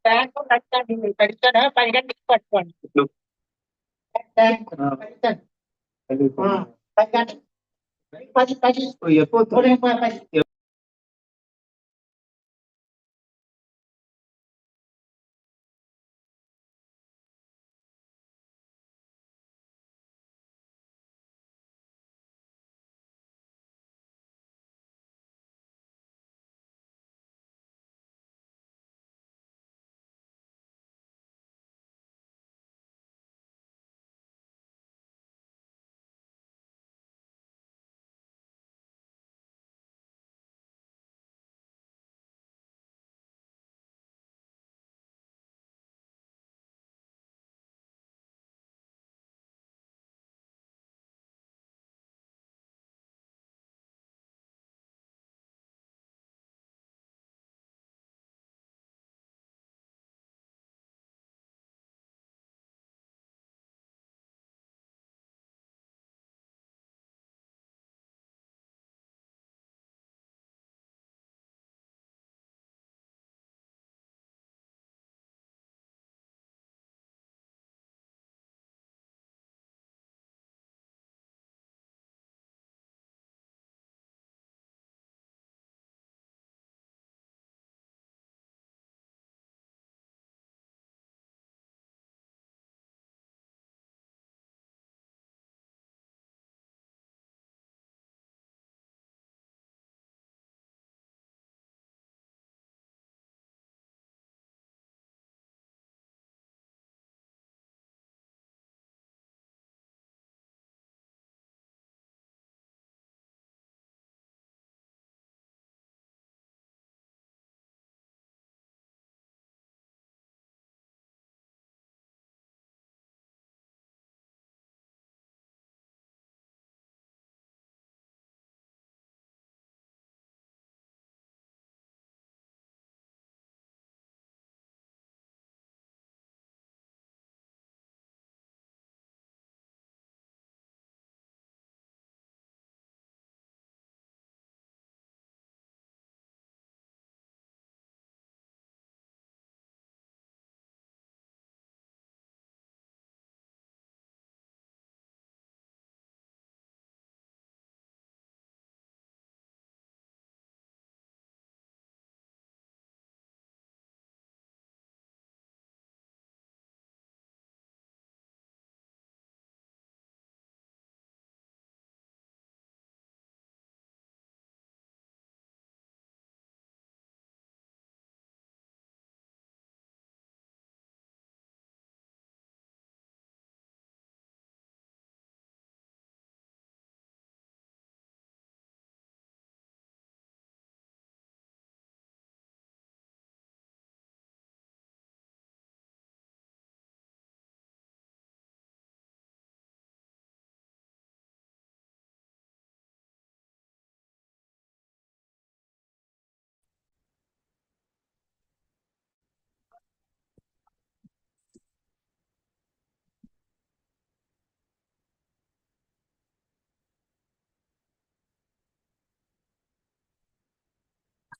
Bank కట్టాలి కట్టాడా పది గంటలకు పట్టుకోండి బ్యాంక్ కట్టాను 10 గంటలకు 10 10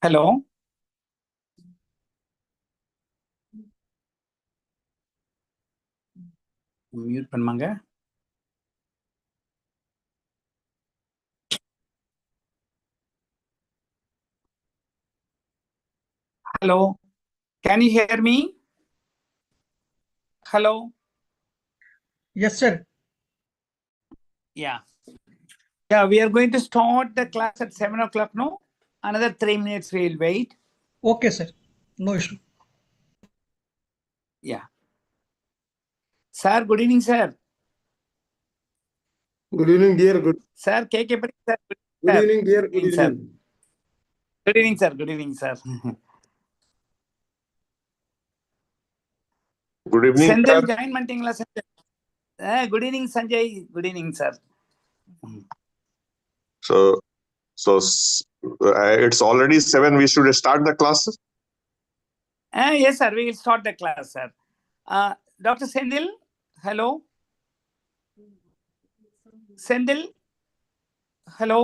Hello. Mute பண்ணுவாங்க. Hello. Can you hear me? Hello. Yes, sir. Yeah. Yeah, we are going to start the class at 7 o'clock now. Another 3 minutes we'll wait. Okay, sir. No issue. Yeah. Sir, good evening, sir. Good evening, dear. Good Sir, KK Patel, sir. good evening, dear. Good Good evening, sir. evening. Good evening, sir. Good evening, sir. Good evening, Sendil sir. join பண்ணிட்டீங்களா Sendil? Good evening, Sanjay. Good evening, sir. So it's already 7. We should start the class. Yes, sir. We will start the class, sir. Dr. Sendil, hello. Sendil, hello.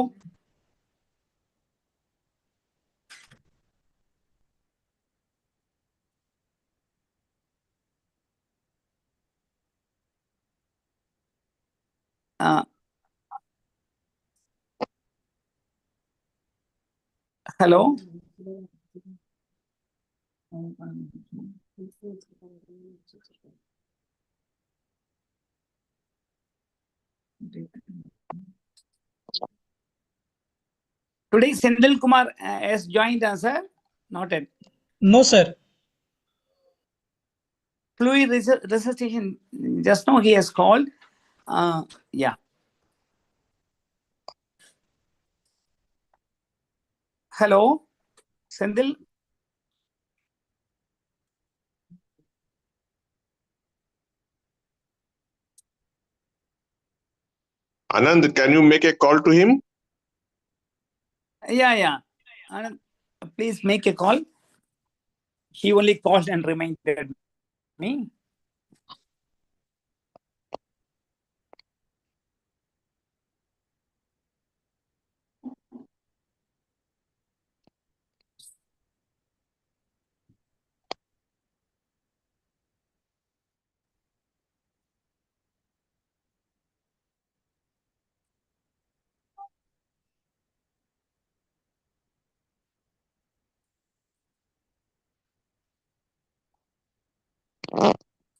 Hello. Today, Sendil Kumar has joined us, sir. Not yet. No, sir. Fluid resuscitation. Just now he has called. Yeah. Hello, Sendil. Anand, can you make a call to him? Yeah. Anand, please make a call. He only called and reminded me.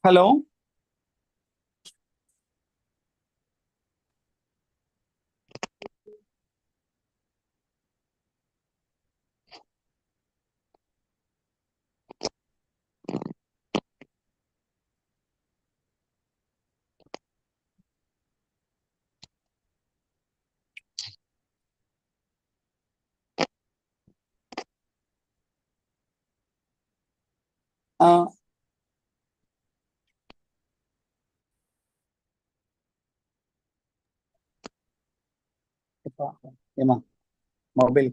Hello. Mobile.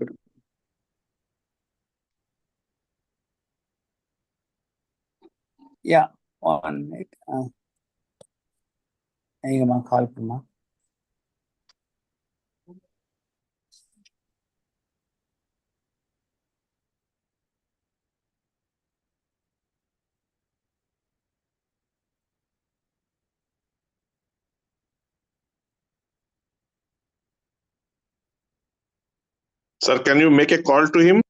Yeah. 1 minute. Call பண்ணா. Sir, can you make a call to him?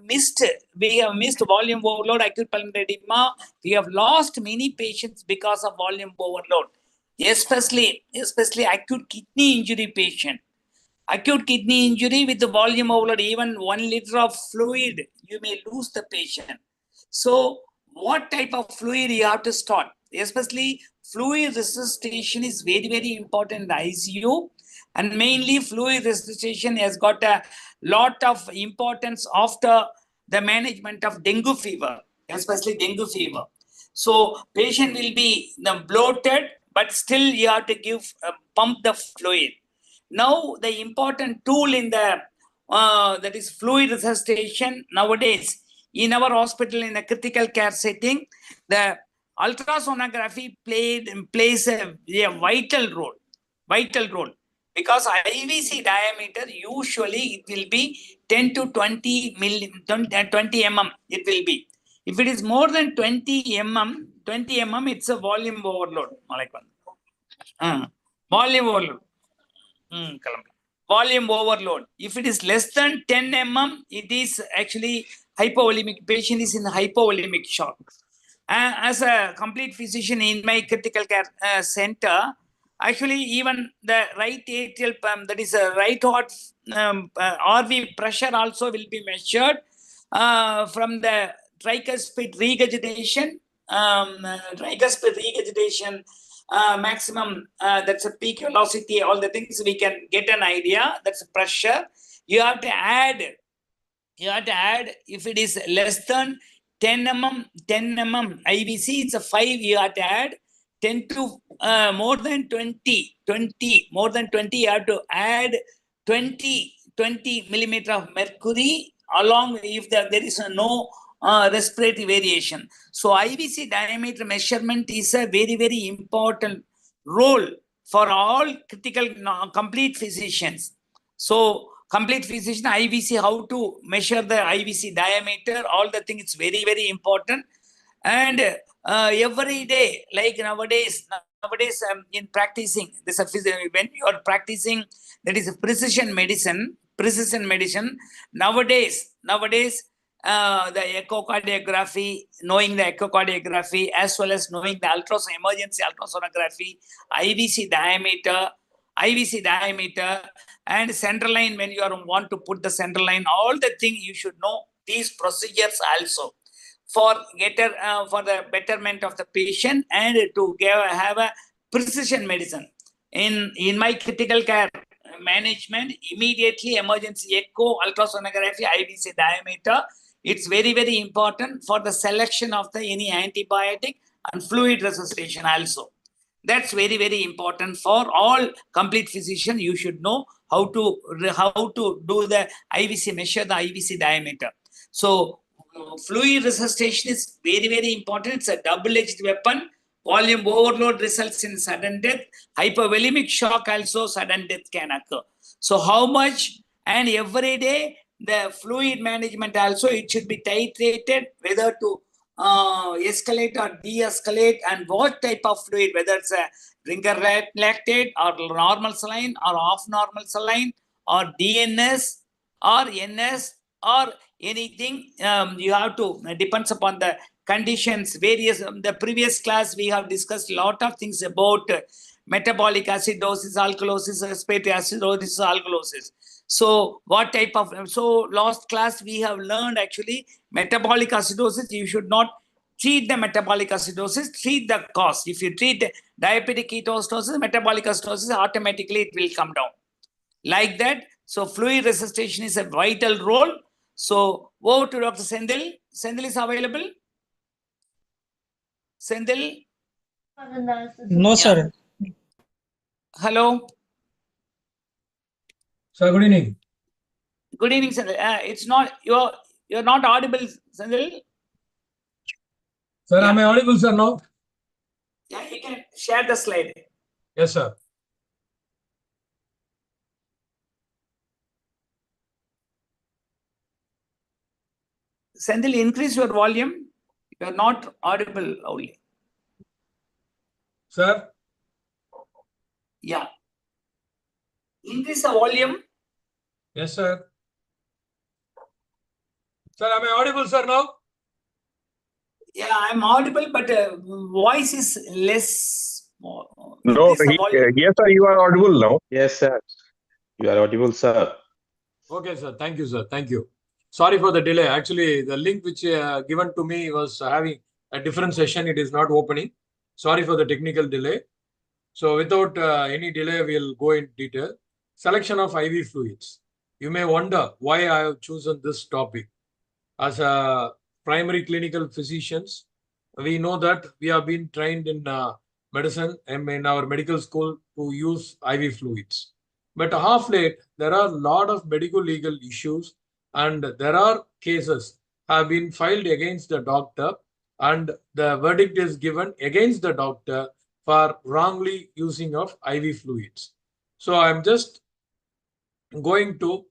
missed volume overload, acute pulmonary edema. We have lost many patients because of volume overload, especially acute kidney injury patient. Acute kidney injury with the volume overload, even 1 liter of fluid, you may lose the patient. So what type of fluid you have to start? Especially fluid resuscitation is very, very important in the ICU. And mainly fluid resuscitation has got a lot of importance after the management of dengue fever, especially dengue fever. So patient will be bloated, but still you have to pump the fluid. Now, the important tool in the that is fluid resuscitation nowadays in our hospital in a critical care setting, the ultrasonography plays a vital role because IVC diameter usually it will be 10 to 20 mm. It will be. If it is more than 20 mm, it's a volume overload. Volume overload. Volume overload. If it is less than 10 mm, it is actually hypovolemic. Patient is in hypovolemic shock. As a complete physician in my critical care center, actually even the right atrial pump, that is a right heart RV pressure also will be measured from the tricuspid regurgitation. Maximum, that's a peak velocity, all the things we can get an idea. That's pressure. You have to add if it is less than 10 mm IVC, it's a 5, you have to add 10 to more than 20, you have to add 20 millimeter of mercury along if there is no respiratory variation. So IVC diameter measurement is a very, very important role for all critical complete physicians. So complete physician IVC, how to measure the IVC diameter, all the things, it's very, very important. And every day, like nowadays in practicing, when you are practicing, that is a precision medicine. Nowadays, the echocardiography, knowing the echocardiography as well as knowing the emergency ultrasonography, IVC diameter, and central line, when you want to put the central line, all the things you should know these procedures also for the betterment of the patient and to have a precision medicine. In my critical care management, immediately emergency echo, ultrasonography, IVC diameter, it's very, very important for the selection of any antibiotic and fluid resuscitation also. That's very, very important for all complete physician. You should know how to do the IVC, measure the IVC diameter. So fluid resuscitation is very, very important. It's a double-edged weapon. Volume overload results in sudden death. Hypovolemic shock also, sudden death can occur. So how much, and every day the fluid management also, it should be titrated, whether to escalate or de-escalate, and what type of fluid, whether it's a drinker lactate or normal saline or off normal saline or DNS or NS or anything. You have to, depends upon the conditions, various. The previous class we have discussed a lot of things about metabolic acidosis, alkalosis, respiratory acidosis, alkalosis. So what type of, so last class we have learned actually metabolic acidosis, you should not treat the metabolic acidosis, treat the cause. If you treat diabetic ketoacidosis, metabolic acidosis, automatically it will come down. Like that, so fluid resuscitation is a vital role. So over to Dr. Sendil. Sendil is available? Sendil? No, sir. Hello? Sir, good evening. Good evening, Sendil. It's not, you're not audible, Sendil. Sir, Yeah. am I audible, sir, now? Yeah, you can share the slide. Yes, sir. Sendil, increase your volume. You're not audible only. Sir, Yeah. Increase the volume. yes, sir. Sir, am I audible, sir, now? Yeah, I'm audible, but voice is less. No, Increase the volume. yes, sir, you are audible now. Yes, sir. You are audible, sir. Okay, sir. Thank you, sir. Thank you. Sorry for the delay. Actually, the link which given to me was having a different session. It is not opening. Sorry for the technical delay. So without any delay, we'll go in detail. Selection of IV fluids. You may wonder why I have chosen this topic. As a primary clinical physicians, we know that we have been trained in medicine and in our medical school to use IV fluids. But half late, there are a lot of medical legal issues and there are cases have been filed against the doctor and the verdict is given against the doctor for wrongly using of IV fluids. So I'm just going to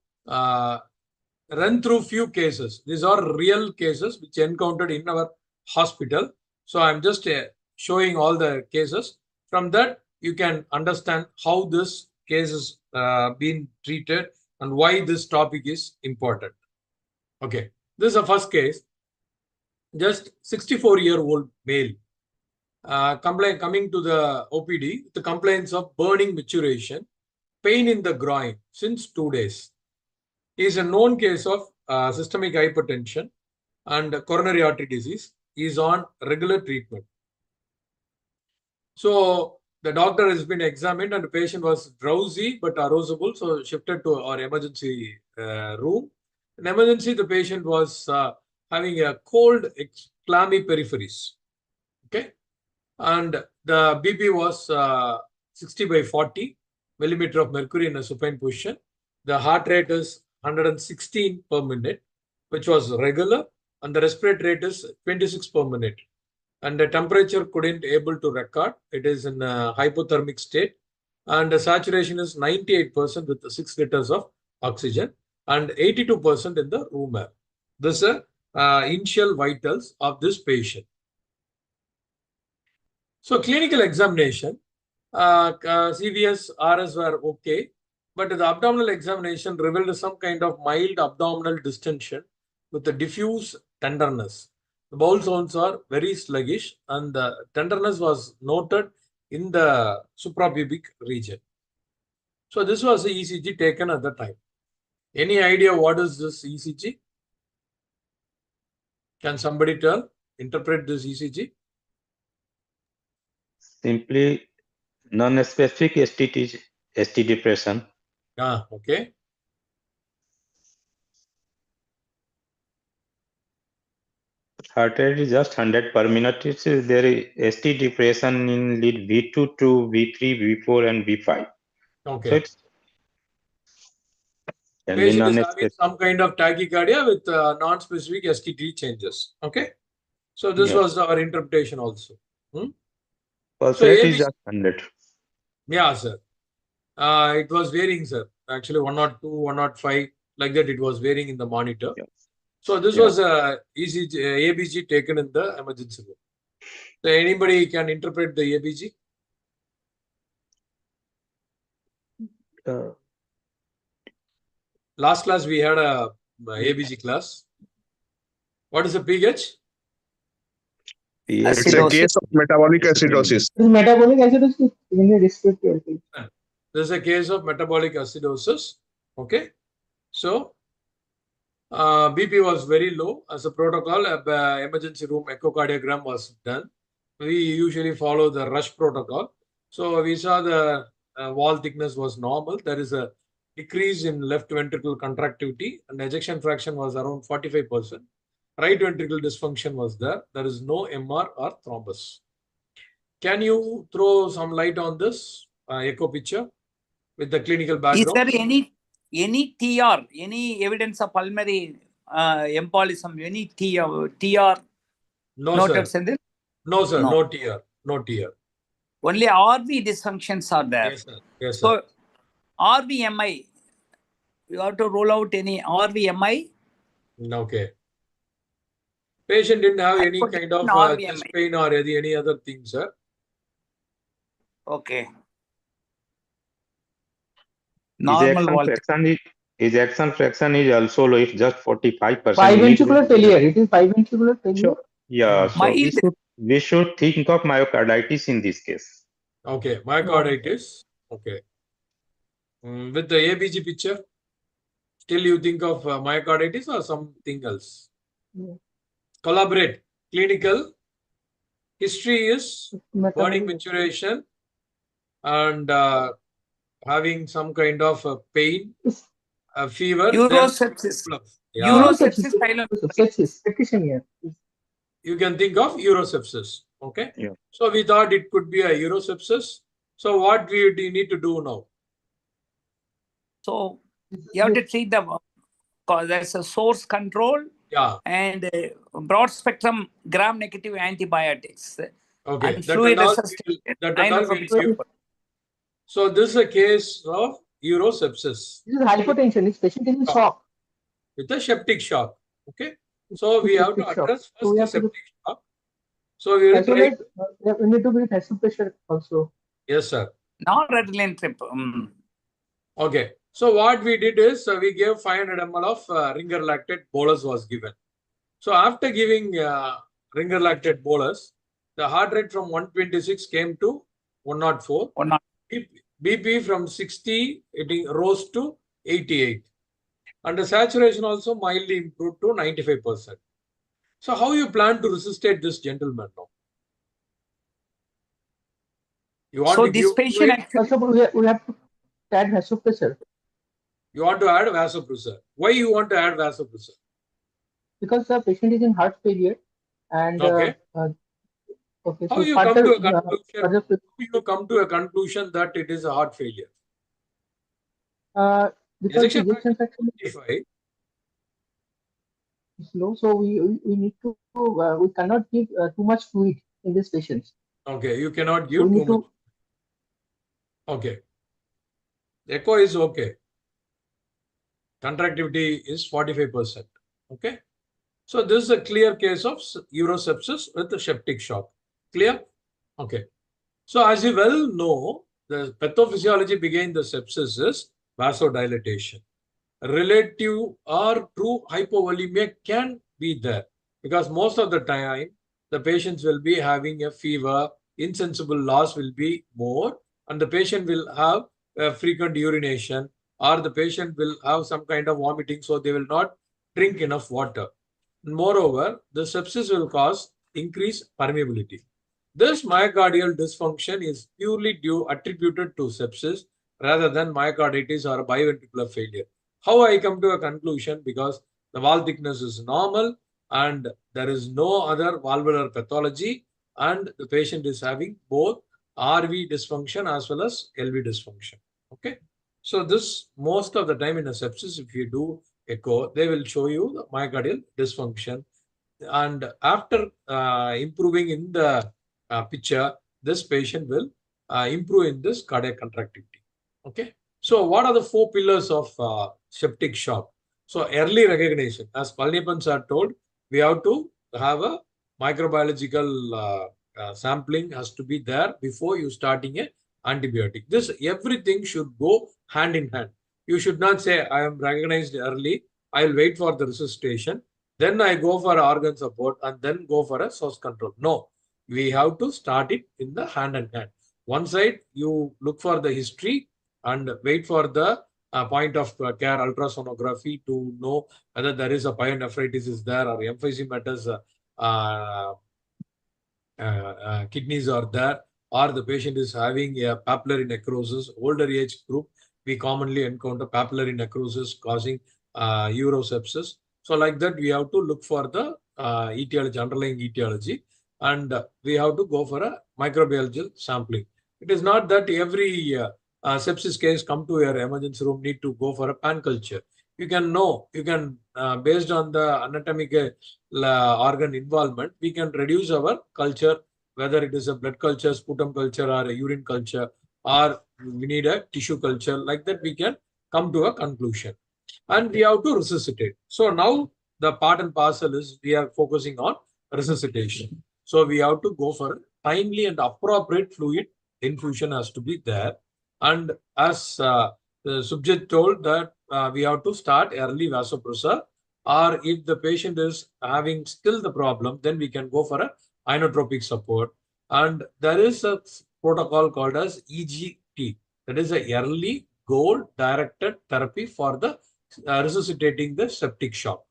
run through few cases. These are real cases which encountered in our hospital. So I'm just showing all the cases. From that, you can understand how this case is being treated and why this topic is important. Okay, this is the first case. Just 64-year-old male coming to the OPD, the complaints of burning maturation, pain in the groin since 2 days. He is a known case of systemic hypertension and coronary artery disease. He is on regular treatment. So the doctor has been examined and the patient was drowsy but arousable, so shifted to our emergency room. In emergency, the patient was having a cold, clammy peripheries. Okay, and the BP was 60/40 millimeter of mercury in a supine position. The heart rate is 116 per minute, which was regular, and the respiratory rate is 26 per minute. And the temperature couldn't able to record. It is in a hypothermic state, and the saturation is 98% with 6 liters of oxygen and 82% in the room air. This is initial vitals of this patient. So clinical examination, CVS, RS were okay, but the abdominal examination revealed some kind of mild abdominal distension with a diffuse tenderness. The bowel sounds are very sluggish and the tenderness was noted in the suprapubic region. So this was the ECG taken at the time. Any idea what is this ECG? Can somebody interpret this ECG? Simply non-specific ST depression. Okay. Heart rate is just 100 per minute. It's there is ST depression in lead V2 to V3, V4, and V5. Okay. So it's Patient is having some kind of tachycardia with non-specific STT changes. Okay. So this was our interpretation also. Pulse So rate ABC, is just 100. Yeah, sir. It was varying, sir. Actually, 102, 105, like that. It was varying in the monitor. Yeah. So this was ECG, ABG taken in the emergency room. So anybody can interpret the ABG? Last class we had a ABG class. What is the pH? It's a case of metabolic acidosis. Metabolic acidosis when you restrict your pH. This is a case of metabolic acidosis. Okay. So BP was very low. As a protocol, emergency room echocardiogram was done. We usually follow the rush protocol. So we saw the wall thickness was normal. There is a decrease in left ventricle contractility and ejection fraction was around 45%. Right ventricle dysfunction was there. There is no MR or thrombus. Can you throw some light on this echo picture with the clinical background? Is there any TR, any evidence of pulmonary embolism, any TR No, noted sir. in this? No, sir. No. No TR. No TR. Only RV dysfunctions are there. Yes, sir. Yes, sir. So RVMI, you have to roll out any RVMI. Okay. Patient didn't have any kind of chest pain or any other thing, sir. Okay. Normal Ejection fraction is also low. It's just 45%. Biventricular failure. It is biventricular failure. Sure. Yeah. So Mild. we should think of myocarditis in this case. Okay, myocarditis. Okay. With the ABG picture, still you think of myocarditis or something else? Yeah. Collaborate. Clinical history is burning Metabolism. maturation and having some kind of pain, It's fever. Urosepsis. Then yeah, Urosepsis. sepsis. Septicemia. you can think of urosepsis. Okay. Yeah. So we thought it could be a urosepsis. So what we need to do now? So you have to treat the cause. There's a source control Yeah. and broad spectrum gram negative antibiotics. Okay. And That fluid and all resuscitation. that and all we'll Inotropic give. So this is a case of urosepsis This is hypotension. This patient is in shock. with a septic shock. Okay. So we have to Septic shock. address So we first the have to septic shock. So we will as well try. as we need to be vessel pressure also. Yes, sir. non-Ritalin trip. Okay. So what we did is we gave 500 ml of ringer lactate bolus was given. So after giving ringer lactate bolus, the heart rate from 126 came to 104. Or not. BP from 60, it rose to 88. And the saturation also mildly improved to 95%. So how you plan to resuscitate this gentleman now? You want So to this give patient fluid? actually, Also, we have to add vasopressor You want to add vasopressor. Why you want to add vasopressor? because the patient is in heart failure and Okay. okay. How So you come to a conclusion? further, You come to a conclusion that it is a heart failure. because Ejection ejection fraction If I is low, so we need to we cannot give too much fluid in these patients. okay, you cannot So give we too need much. to Okay. Echo is okay. Contractivity is 45%. Okay. So this is a clear case of urosepsis with a septic shock. Clear? Okay. So as you well know, the pathophysiology behind the sepsis is vasodilatation. Relative or true hypovolemia can be there because most of the time the patients will be having a fever, insensible loss will be more, and the patient will have a frequent urination, or the patient will have some kind of vomiting, so they will not drink enough water. Moreover, the sepsis will cause increased permeability. This myocardial dysfunction is purely attributed to sepsis rather than myocarditis or biventricular failure. How I come to a conclusion? Because the wall thickness is normal and there is no other valvular pathology, and the patient is having both RV dysfunction as well as LV dysfunction. Okay. So this most of the time in a sepsis, if you do echo, they will show you the myocardial dysfunction. And after improving in the picture, this patient will improve in this cardiac contractility. Okay. So what are the 4 pillars of septic shock? So early recognition, as Palnipan sir told, we have to have a microbiological sampling has to be there before you starting a antibiotic. This everything should go hand in hand. You should not say I am recognized early, I will wait for the resuscitation, then I go for organ support and then go for a source control. No, we have to start it in the hand in hand. One side you look for the history and wait for the point of care ultrasonography to know whether there is a pyonephritis is there or emphysematous kidneys are there, or the patient is having a papillary necrosis. Older age group, we commonly encounter papillary necrosis causing urosepsis. So like that, we have to look for the etiology, underlying etiology, and we have to go for a microbiological sampling. It is not that every sepsis case come to your emergency room need to go for a pan culture. You can know, you can, based on the anatomical organ involvement, we can reduce our culture, whether it is a blood culture, sputum culture, or a urine culture, or we need a tissue culture. Like that, we can come to a conclusion. And we have to resuscitate. So now the part and parcel is we are focusing on resuscitation. So we have to go for timely and appropriate fluid infusion has to be there. And as the subject told that we have to start early vasopressor, or if the patient is having still the problem, then we can go for a inotropic support. And there is a protocol called as EGT, that is a early goal directed therapy for the resuscitating the septic shock.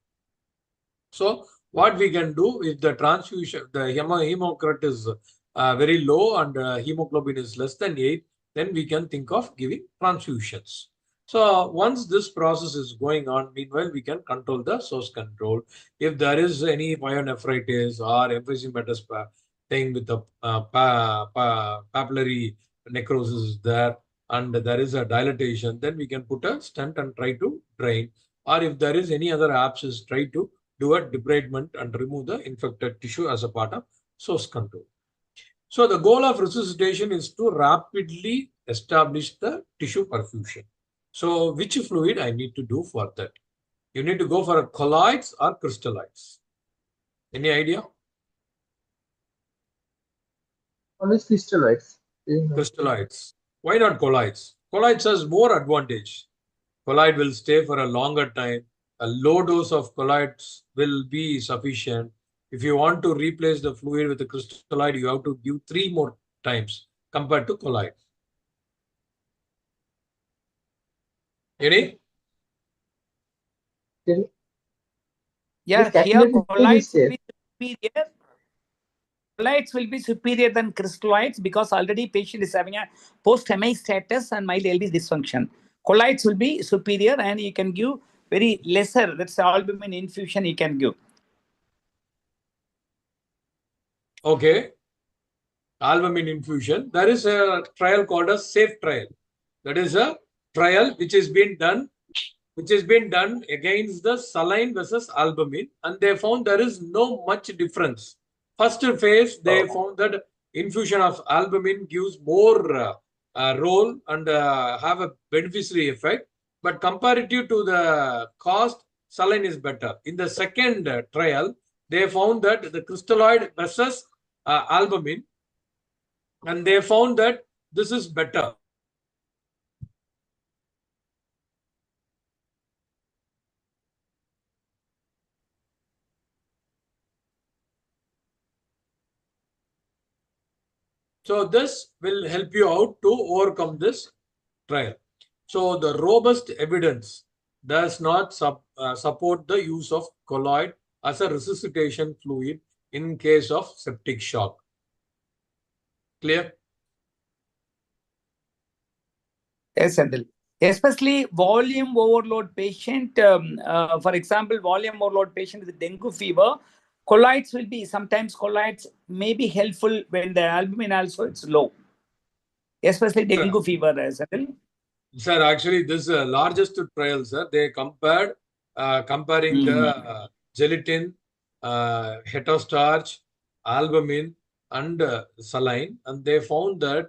So what we can do if the transfusion, the hematocrit is very low and hemoglobin is less than 8, then we can think of giving transfusions. So once this process is going on, meanwhile, we can control the source control. If there is any pyonephritis or emphysematous thing with the papillary necrosis is there and there is a dilatation, then we can put a stent and try to drain. Or if there is any other abscess, try to do a debridement and remove the infected tissue as a part of source control. So the goal of resuscitation is to rapidly establish the tissue perfusion. So which fluid I need to do for that? You need to go for a colloids or crystalloids. Any idea? Always crystalloids. Crystalloids. Why not colloids? Colloids has more advantage. Colloid will stay for a longer time. A low dose of colloids will be sufficient. If you want to replace the fluid with a crystalloid, you have to give 3 more times compared to colloid. Any? Yeah, The here calculated colloids will dose be superior. Colloids will be superior than crystalloids because already patient is having a post-MI status and mild LV dysfunction. Colloids will be superior and you can give very lesser, that's albumin infusion you can give. Okay. Albumin infusion. There is a trial called a SAFE trial. That is a trial which has been done against the saline versus albumin, and they found there is no much difference. First phase, they found that infusion of albumin gives more role and have a beneficiary effect, but comparative to the cost, saline is better. In the second trial, they found that the crystalloid versus albumin, and they found that this is better. So this will help you out to overcome this trial. So the robust evidence does not support the use of colloid as a resuscitation fluid in case of septic shock. Clear? Yes, Senthil. Especially volume overload patient, for example, volume overload patient with dengue fever, colloids will be, sometimes colloids may be helpful when the albumin also is low. Especially dengue fever, Senthil. Sir, actually, this largest trial, sir, they compared comparing the gelatin, heterostarch, albumin, and saline, and they found that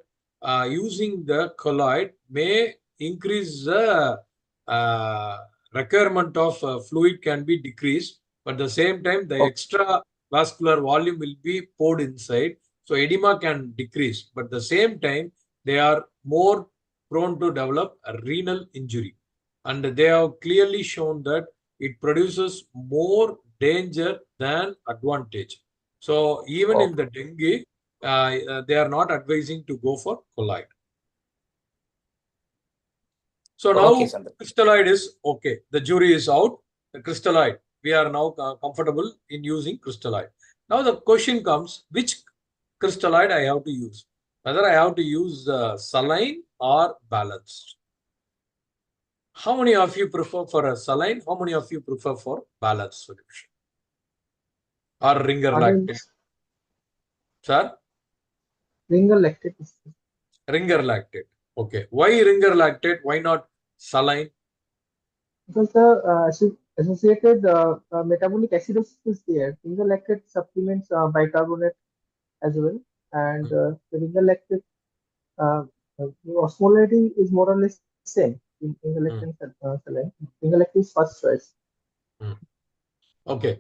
using the colloid may increase the requirement of fluid can be decreased, but at the same time, the extra vascular volume will be poured inside, so edema can decrease, but at the same time, they are more prone to develop a renal injury. And they have clearly shown that it produces more danger than advantage. So even in the dengue, they are not advising to go for colloid. So now crystalloid is okay. The jury is out. The crystalloid, we are now comfortable in using crystalloid. Now the question comes, which crystalloid I have to use? Whether I have to use saline or balanced. How many of you prefer for a saline? How many of you prefer for balanced solution? Or ringer lactate? Sir? Ringer lactate. Ringer lactate. Okay. Why ringer lactate? Why not saline? Because the associated metabolic acidosis is there. Ringer lactate supplements bicarbonate as well, and the ringer lactate osmolarity is more or less same in ringer lactate and saline. Ringer lactate is first choice. Okay.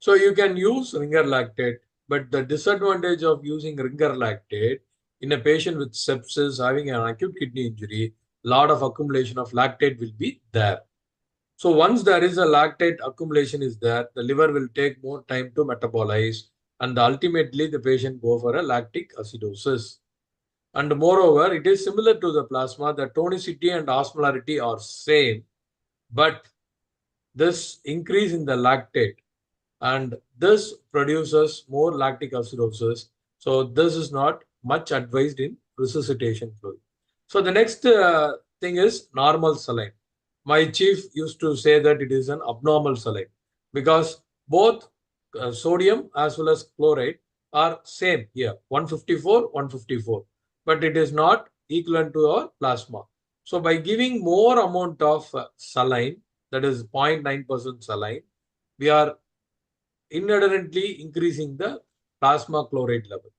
So you can use ringer lactate, but the disadvantage of using ringer lactate in a patient with sepsis having an acute kidney injury, lot of accumulation of lactate will be there. So once there is a lactate accumulation is there, the liver will take more time to metabolize, and ultimately the patient go for a lactic acidosis. And moreover, it is similar to the plasma. The tonicity and osmolarity are same, but this increase in the lactate and this produces more lactic acidosis. So this is not much advised in resuscitation fluid. So the next thing is normal saline. My chief used to say that it is an abnormal saline because both sodium as well as chloride are same here, 154, 154, but it is not equivalent to our plasma. So by giving more amount of saline, that is 0.9% saline, we are inadvertently increasing the plasma chloride level.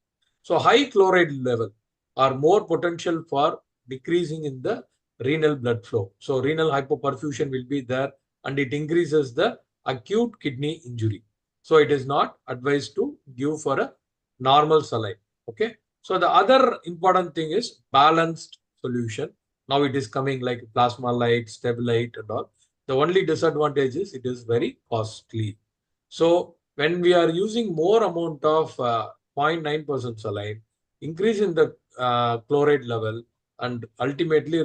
So high chloride level are more potential for decreasing in the renal blood flow. So renal hypoperfusion will be there and it increases the acute kidney injury. So it is not advised to give for a normal saline. Okay. So the other important thing is balanced solution. Now it is coming like plasma light, stabilite and all. The only disadvantage is it is very costly. So when we are using more amount of 0.9% saline, increase in the chloride level and ultimately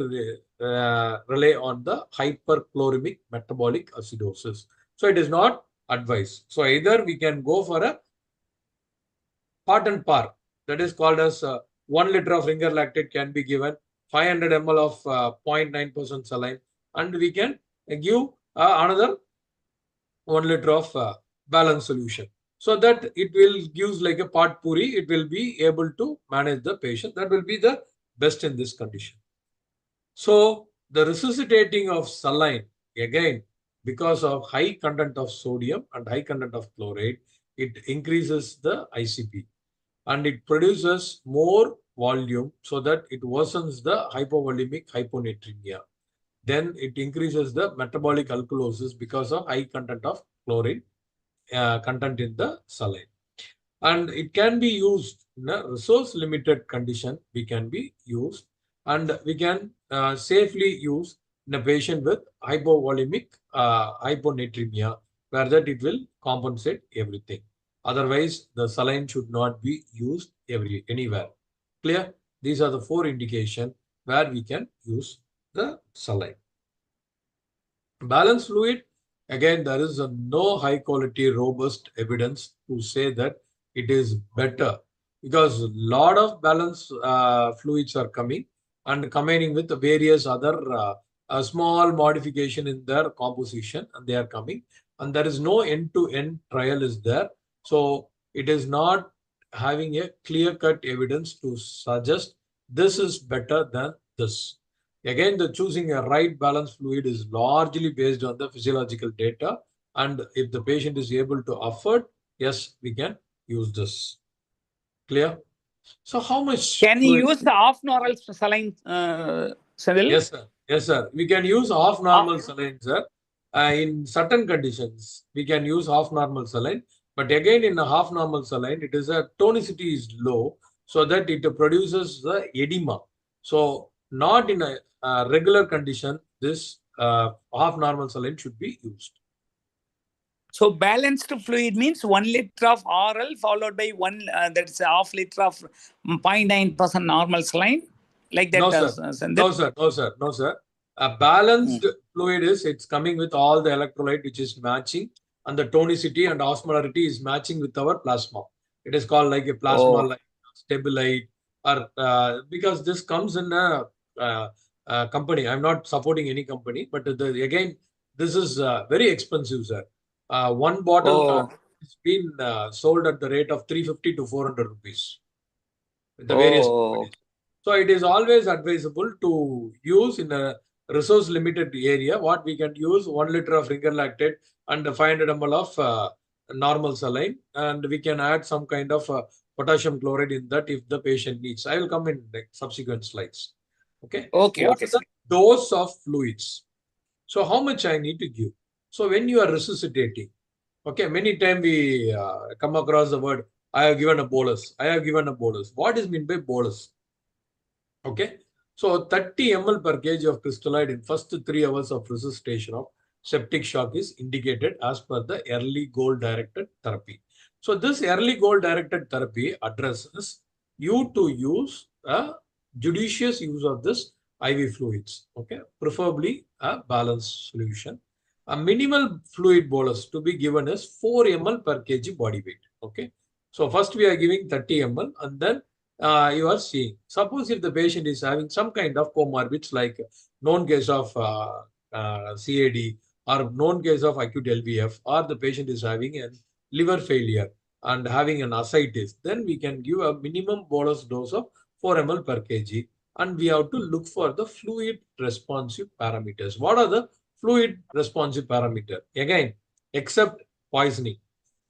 rely on the hyperchloremic metabolic acidosis. So it is not advised. So either we can go for a part and par, that is called as 1 liter of ringer lactate can be given, 500 ml of 0.9% saline, and we can give another 1 liter of balanced solution, so that it will gives like a pot puri. It will be able to manage the patient. That will be the best in this condition. So the resuscitating of saline, again, because of high content of sodium and high content of chloride, it increases the ICP and it produces more volume so that it worsens the hypovolemic hyponatremia. Then it increases the metabolic alkalosis because of high content of chlorine content in the saline. And it can be used in a resource limited condition. We can be used and we can safely use in a patient with hypovolemic hyponatremia, where that it will compensate everything. Otherwise, the saline should not be used anywhere. Clear? These are the 4 indications where we can use the saline. Balanced fluid, again, there is no high quality, robust evidence to say that it is better, because a lot of balanced fluids are coming and combining with various other small modification in their composition, and they are coming, and there is no end-to-end trial is there. So it is not having a clear-cut evidence to suggest this is better than this. Again, the choosing a right balanced fluid is largely based on the physiological data. And if the patient is able to afford, yes, we can use this. Clear? So how much Can fluid? you use the off-normal saline, Senthil? Yes, sir. Yes, sir. We can use half normal saline, sir. In certain conditions, we can use half normal saline. But again, in a half normal saline, it is a tonicity is low, so that it produces the edema. So not in a regular condition, this half normal saline should be used. So balanced fluid means 1 liter of oral followed by that's half liter of 0.9% normal saline, like that. No, sir. Senthil? No, sir. No, sir. No, sir. A balanced fluid is it's coming with all the electrolyte which is matching, and the tonicity and osmolarity is matching with our plasma. It is called like a plasma like stabilite, or because this comes in a company. I'm not supporting any company, but again, this is very expensive, sir. One bottle has been sold at the rate of 350 to 400 rupees with the various companies. So it is always advisable to use in a resource limited area. What we can use 1 liter of ringer lactate and 500 ml of normal saline, and we can add some kind of potassium chloride in that if the patient needs. I will come in the subsequent slides. Okay. Okay. What is the dose of fluids? So how much I need to give? So when you are resuscitating, okay, many times we come across the word, I have given a bolus. I have given a bolus. What is meant by bolus? Okay. So 30 ml per kg of crystalloid in first 3 hours of resuscitation of septic shock is indicated as per the early goal directed therapy. So this early goal directed therapy addresses you to use a judicious use of this IV fluids, okay, preferably a balanced solution. A minimal fluid bolus to be given is 4 ml per kg body weight, okay. So first we are giving 30 ml and then you are seeing. Suppose if the patient is having some kind of comorbids like known case of CAD or known case of acute LVF, or the patient is having a liver failure and having an ascites, then we can give a minimum bolus dose of 4 ml per kg, and we have to look for the fluid responsive parameters. What are the fluid responsive parameter? Again, except poisoning,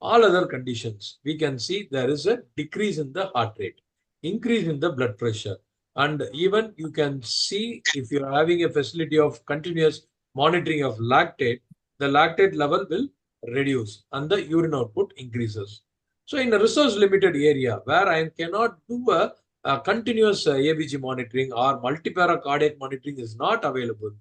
all other conditions, we can see there is a decrease in the heart rate, increase in the blood pressure, and even you can see if you are having a facility of continuous monitoring of lactate, the lactate level will reduce and the urine output increases. So in a resource limited area where I cannot do a continuous ABG monitoring or multipara cardiac monitoring is not available,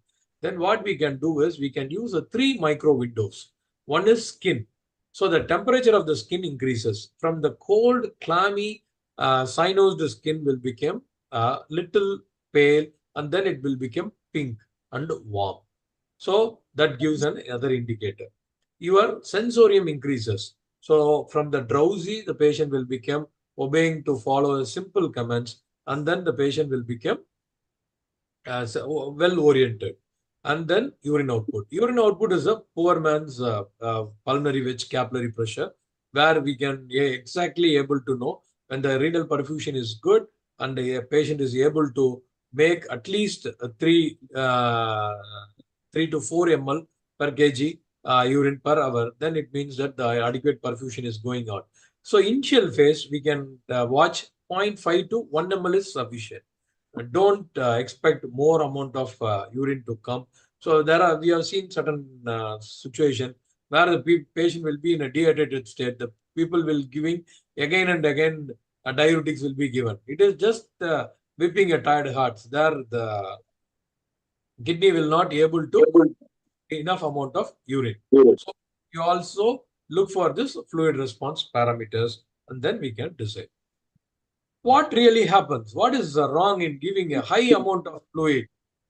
then what we can do is we can use a 3 micro windows. One is skin. So the temperature of the skin increases from the cold, clammy, cyanosed skin will become a little pale and then it will become pink and warm. So that gives another indicator. Your sensorium increases. So from the drowsy, the patient will become obeying to follow a simple commands, and then the patient will become well oriented. And then urine output. Urine output is a poor man's pulmonary wedge capillary pressure, where we can exactly able to know when the renal perfusion is good and a patient is able to make at least 3 to 4 ml per kg urine per hour, then it means that the adequate perfusion is going on. So initial phase, we can watch 0.5 to 1 ml is sufficient. Don't expect more amount of urine to come. So we have seen certain situation where the patient will be in a dehydrated state. The people will giving again and again diuretics will be given. It is just whipping a tired heart. There the kidney will not able to enough amount of urine. So you also look for this fluid response parameters and then we can decide. What really happens? What is wrong in giving a high amount of fluid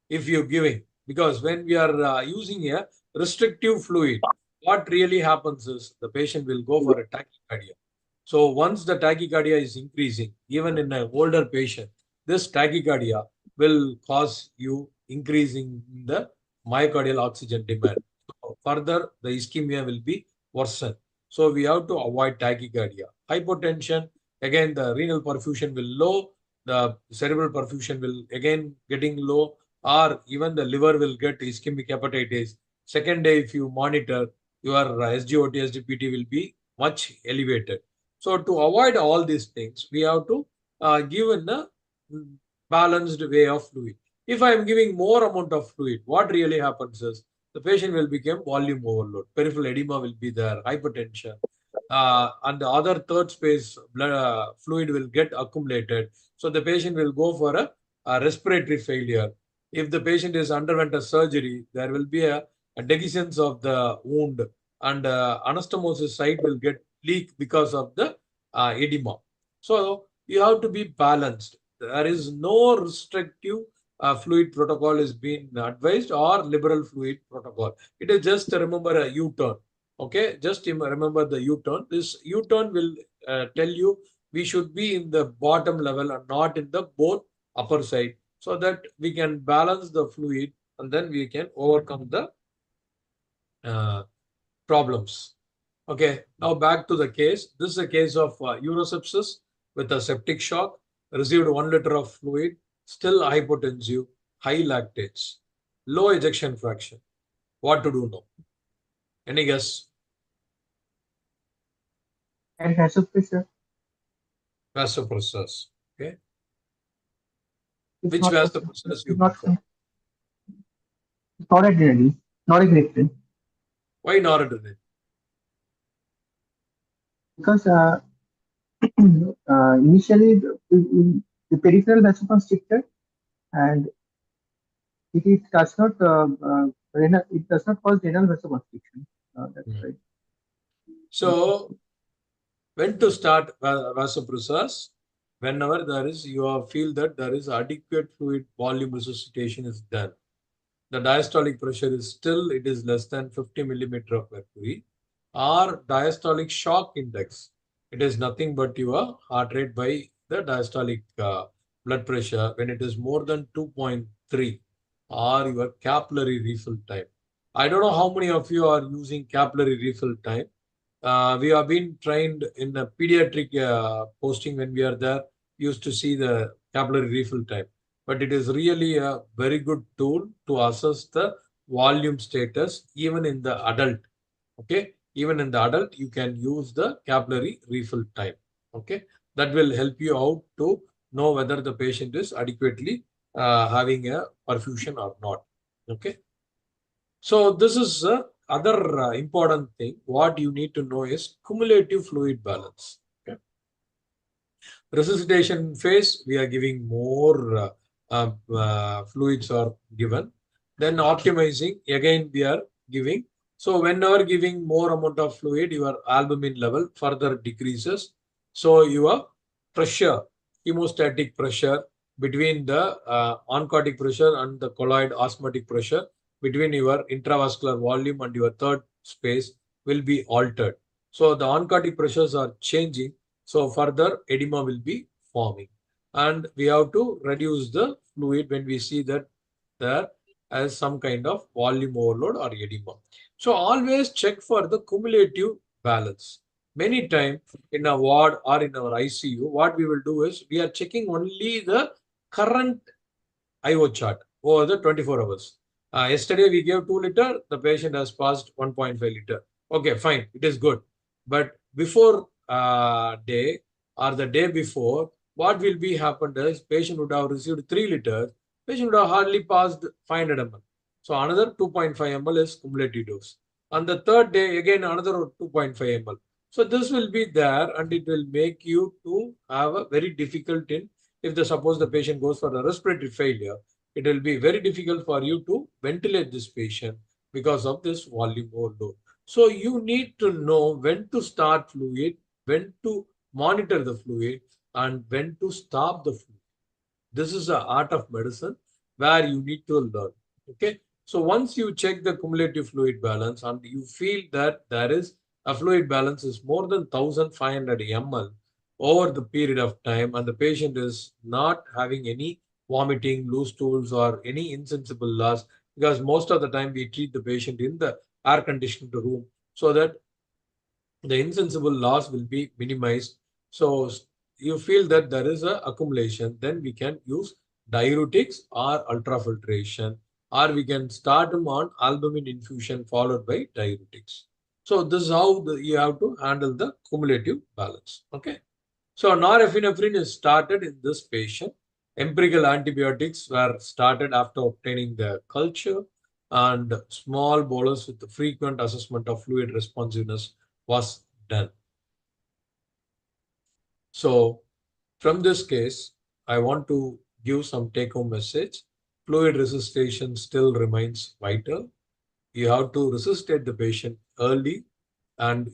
if you're giving? Because when we are using a restrictive fluid, what really happens is the patient will go for a tachycardia. So once the tachycardia is increasing, even in an older patient, this tachycardia will cause you increasing the myocardial oxygen demand. So further, the ischemia will be worsened. So we have to avoid tachycardia. Hypotension, again, the renal perfusion will low, the cerebral perfusion will again getting low, or even the liver will get ischemic hepatitis. Second day, if you monitor, your SGOT, SGPT will be much elevated. So to avoid all these things, we have to give in a balanced way of fluid. If I am giving more amount of fluid, what really happens is the patient will become volume overload. Peripheral edema will be there, hypertension, and the other third space blood, fluid will get accumulated. So the patient will go for a respiratory failure. If the patient is underwent a surgery, there will be a dehiscence of the wound, and anastomosis site will get leak because of the edema. So you have to be balanced. There is no restrictive fluid protocol is being advised or liberal fluid protocol. It is just remember a U-turn. Okay, just remember the U-turn. This U-turn will tell you we should be in the bottom level and not in the both upper side, so that we can balance the fluid and then we can overcome the problems. Okay, now back to the case. This is a case of urosepsis with a septic shock, received 1 liter of fluid, still hypotensive, high lactates, low ejection fraction. What to do now? Any guess? And vasopressor. Vasopressors. Okay. It's Which not vasopressors you it's not prefer? noradrenaline, norepinephrine, Why noradrenaline? because initially the peripheral vasoconstrictor and it does not it does not cause renal vasoconstriction. That's right. So when to start vasopressors? Whenever you feel that there is adequate fluid volume resuscitation is done. The diastolic pressure is still, it is less than 50 millimeter of mercury, or diastolic shock index. It is nothing but your heart rate by the diastolic blood pressure when it is more than 2.3, or your capillary refill time. I don't know how many of you are using capillary refill time. We have been trained in a pediatric posting when we are there, used to see the capillary refill time. But it is really a very good tool to assess the volume status even in the adult. Okay, even in the adult, you can use the capillary refill time. Okay, that will help you out to know whether the patient is adequately having a perfusion or not. Okay. So this is the other important thing. What you need to know is cumulative fluid balance. Okay. Resuscitation phase, we are giving more fluids are given. Then optimizing, again we are giving. So whenever giving more amount of fluid, your albumin level further decreases. So your pressure, hemostatic pressure between the oncotic pressure and the colloid osmotic pressure between your intravascular volume and your third space will be altered. So the oncotic pressures are changing. So further edema will be forming. And we have to reduce the fluid when we see that there as some kind of volume overload or edema. So always check for the cumulative balance. Many times in a ward or in our ICU, what we will do is we are checking only the current IO chart over the 24 hours. Yesterday we gave 2 liter, the patient has passed 1.5 liter. Okay, fine, it is good. But before day or the day before, what will be happened is patient would have received 3 liters, patient would have hardly passed 500 ml. So another 2.5 ml is cumulative dose. On the third day, again another 2.5 ml. So this will be there and it will make you to have a very difficult in, if suppose the patient goes for a respiratory failure, it will be very difficult for you to ventilate this patient because of this volume overload. So you need to know when to start fluid, when to monitor the fluid, and when to stop the fluid. This is the art of medicine where you need to learn. Okay. So once you check the cumulative fluid balance and you feel that there is a fluid balance is more than 1500 ml over the period of time and the patient is not having any vomiting, loose stools or any insensible loss, because most of the time we treat the patient in the air conditioned room so that the insensible loss will be minimized. So you feel that there is a accumulation, then we can use diuretics or ultrafiltration, or we can start them on albumin infusion followed by diuretics. So this is how you have to handle the cumulative balance. Okay. So norepinephrine is started in this patient. Empirical antibiotics were started after obtaining the culture, and small bolus with the frequent assessment of fluid responsiveness was done. So from this case, I want to give some take-home message. Fluid resuscitation still remains vital. You have to resuscitate the patient early and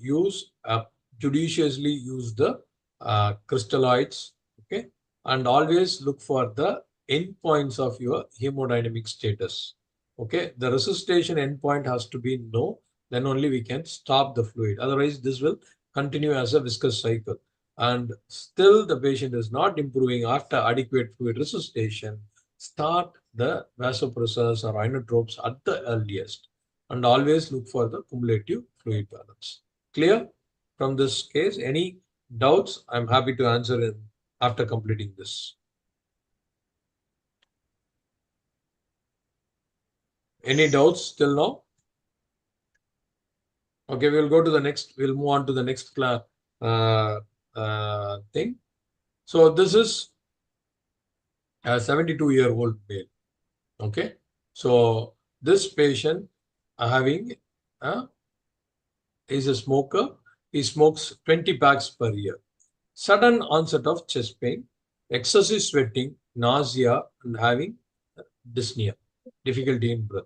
judiciously use the crystalloids, okay, and always look for the endpoints of your hemodynamic status. Okay, the resuscitation endpoint has to be no, then only we can stop the fluid. Otherwise, this will continue as a viscous cycle. And still the patient is not improving after adequate fluid resuscitation, start the vasopressors or inotropes at the earliest. And always look for the cumulative fluid balance. Clear from this case? Any doubts? I'm happy to answer in after completing this. Any doubts till now? Okay, we'll go to the next. We'll move on to the next thing. So this is a 72-year-old male. Okay, so this patient having is a smoker. He smokes 20 packs per year. Sudden onset of chest pain, excessive sweating, nausea, and having dyspnea, difficulty in breath.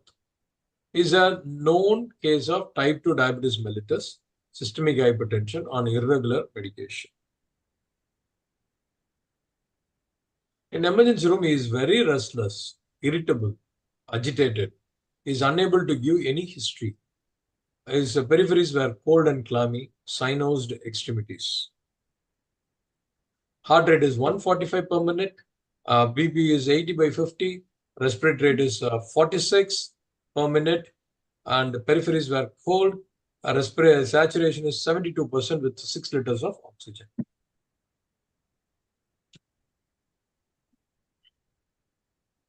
Is a known case of type 2 diabetes mellitus, systemic hypertension on irregular medication. In emergency room, he is very restless, irritable, agitated. He is unable to give any history. His peripheries were cold and clammy, cyanosed extremities. Heart rate is 145 per minute. BP is 80/50. Respiratory rate is 46 per minute. And the peripheries were cold. Respiratory saturation is 72% with 6 liters of oxygen.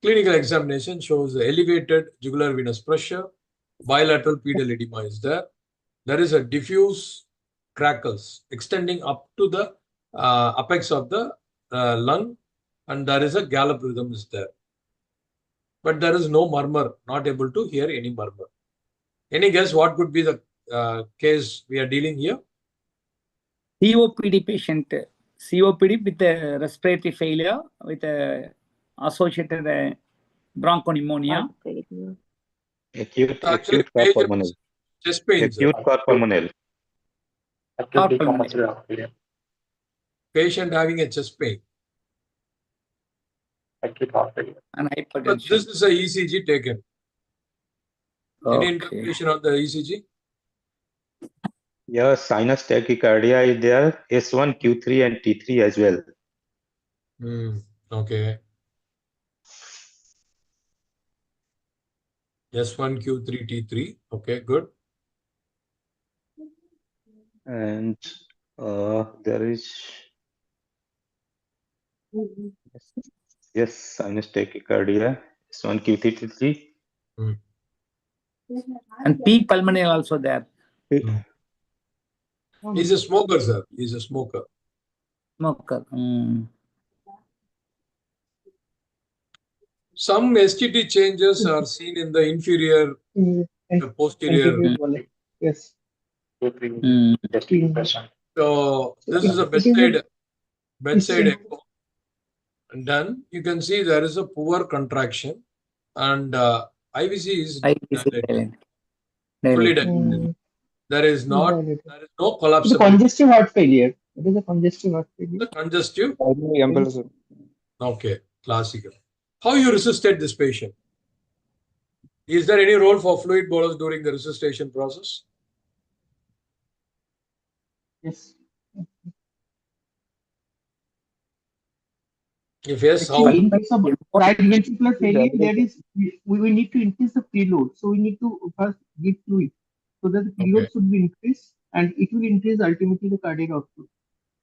Clinical examination shows elevated jugular venous pressure, bilateral pedal edema is there. There is a diffuse crackles extending up to the apex of the lung, and there is a gallop rhythm is there. But there is no murmur, not able to hear any murmur. Any guess what could be the case we are dealing here? COPD patient, COPD with respiratory failure with associated bronchopneumonia. Acute Actually, cor pulmonale. chest pains. Acute cor pulmonale. Patient having a chest pain. And But hypertension. this is a ECG taken. Any Okay. interpretation on the ECG? Yeah, sinus tachycardia is there, S1, Q3 and T3 as well. Okay. S1, Q3, T3. Okay, good. And there is, yes, sinus tachycardia, S1, Q3, T3. And peak pulmonary also there. He's a smoker, sir. He's a smoker. Smoker. Some STT changes are seen in the inferior, the posterior. Yes. So this is a bedside echo. And then you can see there is a poor contraction, and IVC is dilated, fully dilated. There is no It's a collapse. congestive heart failure. It is a congestive heart failure. The congestive. Yes. Okay, classical. How you resuscitate this patient? Is there any role for fluid bolus during the resuscitation process? Yes. If yes, how? Actually, in case of right ventricular failure, there is we need to increase the preload. So we need to first give fluid so that the preload should be increased, and it will increase ultimately the cardiac output.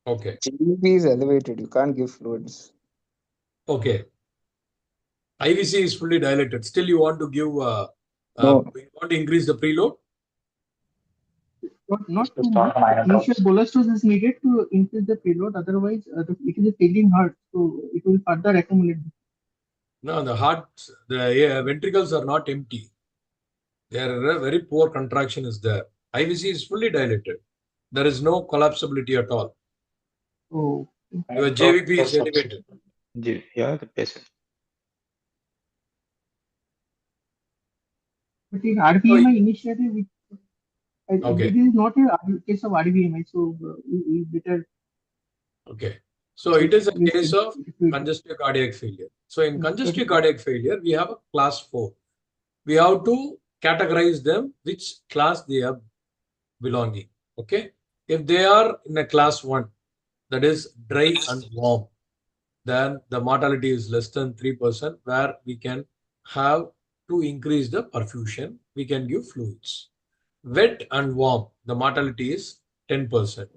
Okay. GDP is elevated. You can't give fluids. Okay. IVC is fully dilated. Still, you want to give, No. you want to increase the preload? Not too much. Initial bolus dose is needed to increase the preload. Otherwise, it is a failing heart, so it will further accumulate. No, the heart, the ventricles are not empty. There a very poor contraction is there. IVC is fully dilated. There is no collapsibility at all. Oh. Your JVP is elevated. Yeah, the patient. But in RVMI initially, Okay. it is not a case of RVMI, so we better. Okay. So it is a case of congestive cardiac failure. So in congestive cardiac failure, we have a class 4. We have to categorize them which class they are belonging. Okay. If they are in a class 1, that is dry and warm, then the mortality is less than 3%, where we can have to increase the perfusion. We can give fluids. Wet and warm, the mortality is 10%.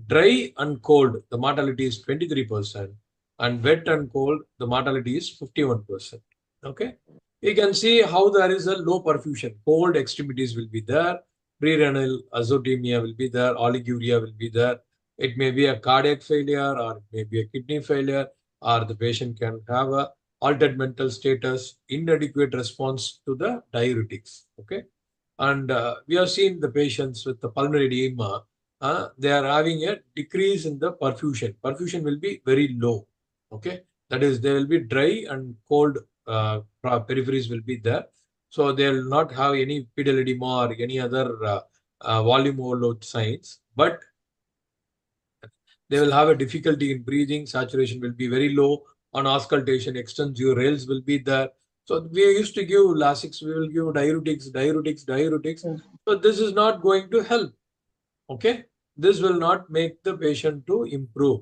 Dry and cold, the mortality is 23%. And wet and cold, the mortality is 51%. Okay. You can see how there is a low perfusion. Cold extremities will be there. Prerenal azotemia will be there. Oliguria will be there. It may be a cardiac failure, or it may be a kidney failure, or the patient can have a altered mental status, inadequate response to the diuretics. Okay. And we have seen the patients with the pulmonary edema, they are having a decrease in the perfusion. Perfusion will be very low. Okay. That is, they will be dry and cold peripheries will be there. So they will not have any pedal edema or any other volume overload signs, but they will have a difficulty in breathing. Saturation will be very low. On auscultation, extensive rails will be there. So we used to give Lasix, we will give diuretics. So this is not going to help. Okay, this will not make the patient to improve.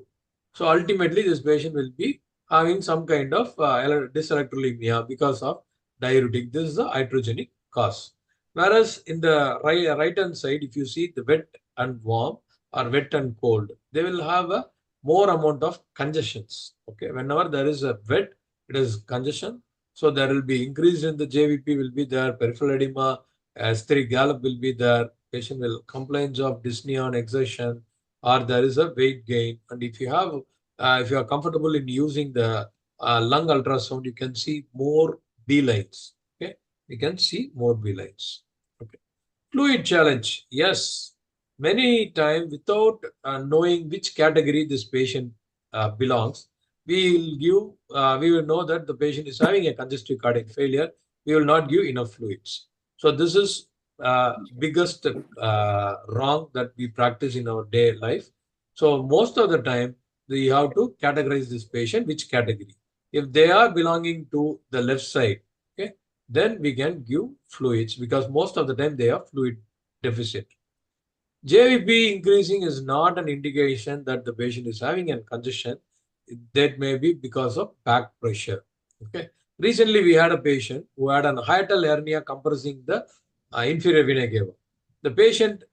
So ultimately, this patient will be having some kind of dyselectrolemia because of diuretic. This is the iatrogenic cause. Whereas in the right hand side, if you see the wet and warm or wet and cold, they will have a more amount of congestions. Okay, whenever there is a wet, it is congestion. So there will be increase in the JVP will be there, peripheral edema, asteric gallop will be there. Patient will complain of dyspnea on exertion, or there is a weight gain. And if you have, if you are comfortable in using the lung ultrasound, you can see more B lines. Okay, you can see more B lines. Okay, fluid challenge. Yes, many times without knowing which category this patient belongs, we will know that the patient is having a congestive cardiac failure. We will not give enough fluids. So this is biggest wrong that we practice in our day life. So most of the time we have to categorize this patient which category. If they are belonging to the left side, okay, then we can give fluids because most of the time they have fluid deficit. JVP increasing is not an indication that the patient is having a congestion. That may be because of back pressure. Okay. Recently, we had a patient who had an hiatal hernia compressing the inferior vena cava. The patient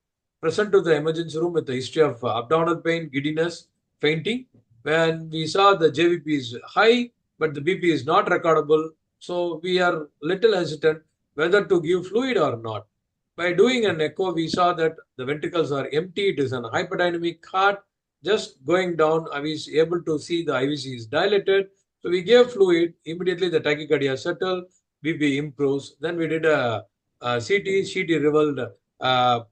present to the emergency room with a history of abdominal pain, giddiness, fainting. When we saw the JVP is high, but the BP is not recordable, so we are little hesitant whether to give fluid or not. By doing an echo, we saw that the ventricles are empty. It is an hyperdynamic heart. Just going down, I was able to see the IVC is dilated. So we gave fluid. Immediately the tachycardia settled. BP improves. Then we did a CT. CT revealed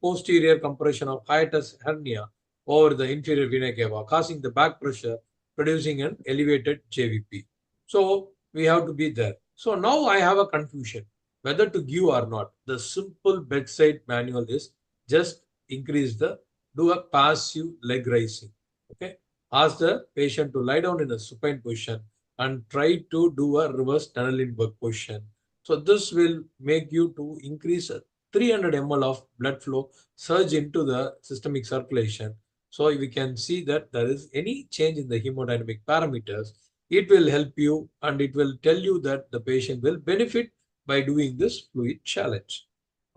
posterior compression of hiatus hernia over the inferior vena cava, causing the back pressure, producing an elevated JVP. So we have to be there. So now I have a confusion whether to give or not. The simple bedside manual is just do a passive leg raising. Okay. Ask the patient to lie down in a supine position and try to do a reverse Tunnelenberg position. So this will make you to increase 300 ml of blood flow surge into the systemic circulation. So we can see that there is any change in the hemodynamic parameters. It will help you and it will tell you that the patient will benefit by doing this fluid challenge.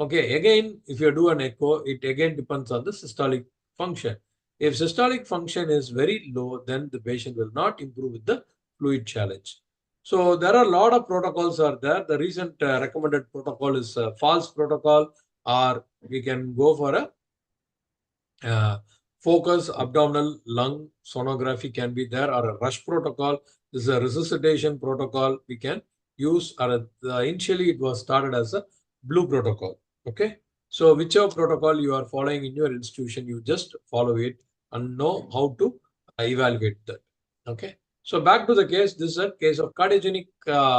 Okay, again, if you do an echo, it again depends on the systolic function. If systolic function is very low, then the patient will not improve with the fluid challenge. So there are a lot of protocols are there. The recent recommended protocol is a false protocol, or we can go for a focus abdominal lung sonography can be there, or a rush protocol. This is a resuscitation protocol we can use, or initially it was started as a blue protocol. Okay, so whichever protocol you are following in your institution, you just follow it and know how to evaluate that. Okay, so back to the case. This is a case of cardiogenic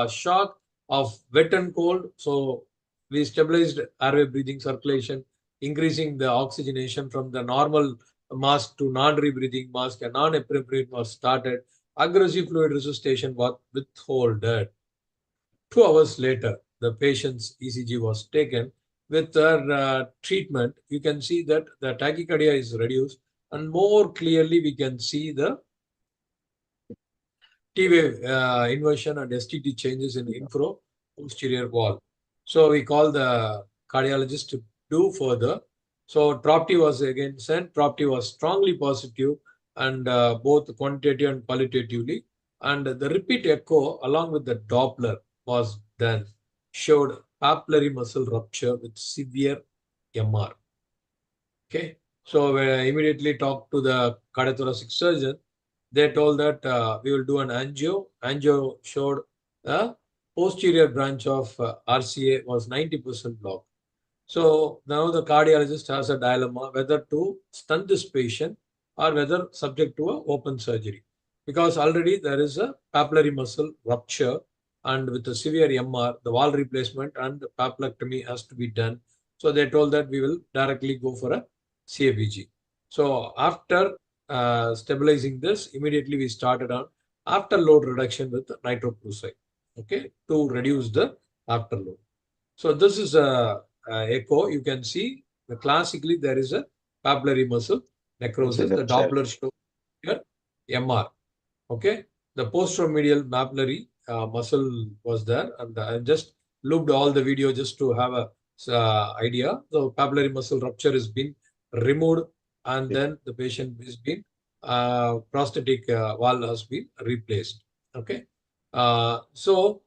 shock of wet and cold. So we stabilized airway breathing circulation, increasing the oxygenation from the normal mask to non-rebreathing mask. A non-epinephrine was started. Aggressive fluid resuscitation was withholded. 2 hours later, the patient's ECG was taken. With their treatment, you can see that the tachycardia is reduced, and more clearly we can see the T-wave inversion and STT changes in infra posterior wall. So we call the cardiologist to do further. So TROP-T was again sent. TROP-T was strongly positive and both quantitative and qualitatively. And the repeat echo along with the Doppler was done, showed papillary muscle rupture with severe MR. Okay, so we immediately talked to the cardiothoracic surgeon. They told that we will do an angio. Angio showed a posterior branch of RCA was 90% blocked. So now the cardiologist has a dilemma whether to stun this patient or whether subject to an open surgery, because already there is a papillary muscle rupture and with a severe MR, the wall replacement and the papillectomy has to be done. So they told that we will directly go for a CABG. So after stabilizing this, immediately we started on afterload reduction with nitroprusside, okay, to reduce the afterload. So this is a echo. You can see classically there is a papillary muscle necrosis. The Doppler shows here MR. Okay, the posteromedial papillary muscle was there, and I just looked all the video just to have a idea. The papillary muscle rupture has been removed, and then the patient is been prosthetic wall has been replaced. Okay, so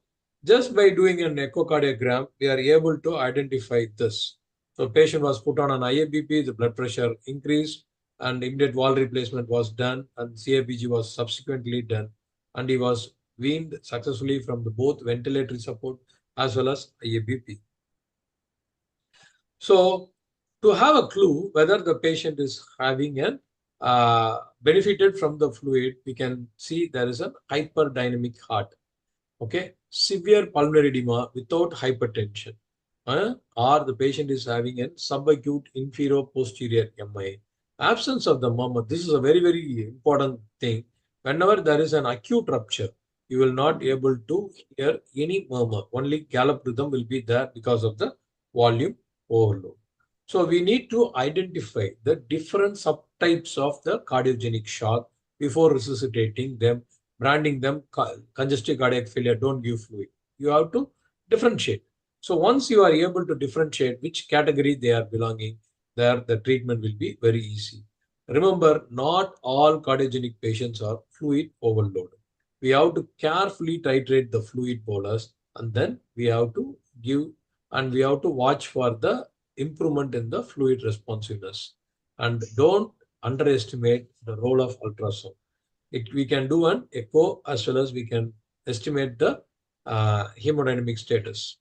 just by doing an echocardiogram, we are able to identify this. So patient was put on an IABP, the blood pressure increased, and immediate wall replacement was done, and CABG was subsequently done, and he was weaned successfully from the both ventilatory support as well as IABP. So to have a clue whether the patient is having an benefited from the fluid, we can see there is a hyperdynamic heart. Okay, severe pulmonary edema without hypertension, or the patient is having a subacute inferior posterior MI. Absence of the murmur. This is a very, very important thing. Whenever there is an acute rupture, you will not able to hear any murmur. Only gallop rhythm will be there because of the volume overload. So we need to identify the different subtypes of the cardiogenic shock before resuscitating them, branding them congestive cardiac failure, don't give fluid. You have to differentiate. So once you are able to differentiate which category they are belonging, there the treatment will be very easy. Remember, not all cardiogenic patients are fluid overloaded. We have to carefully titrate the fluid bolus, and then we have to give, and we have to watch for the improvement in the fluid responsiveness. And don't underestimate the role of ultrasound. We can do an echo as well as we can estimate the hemodynamic status.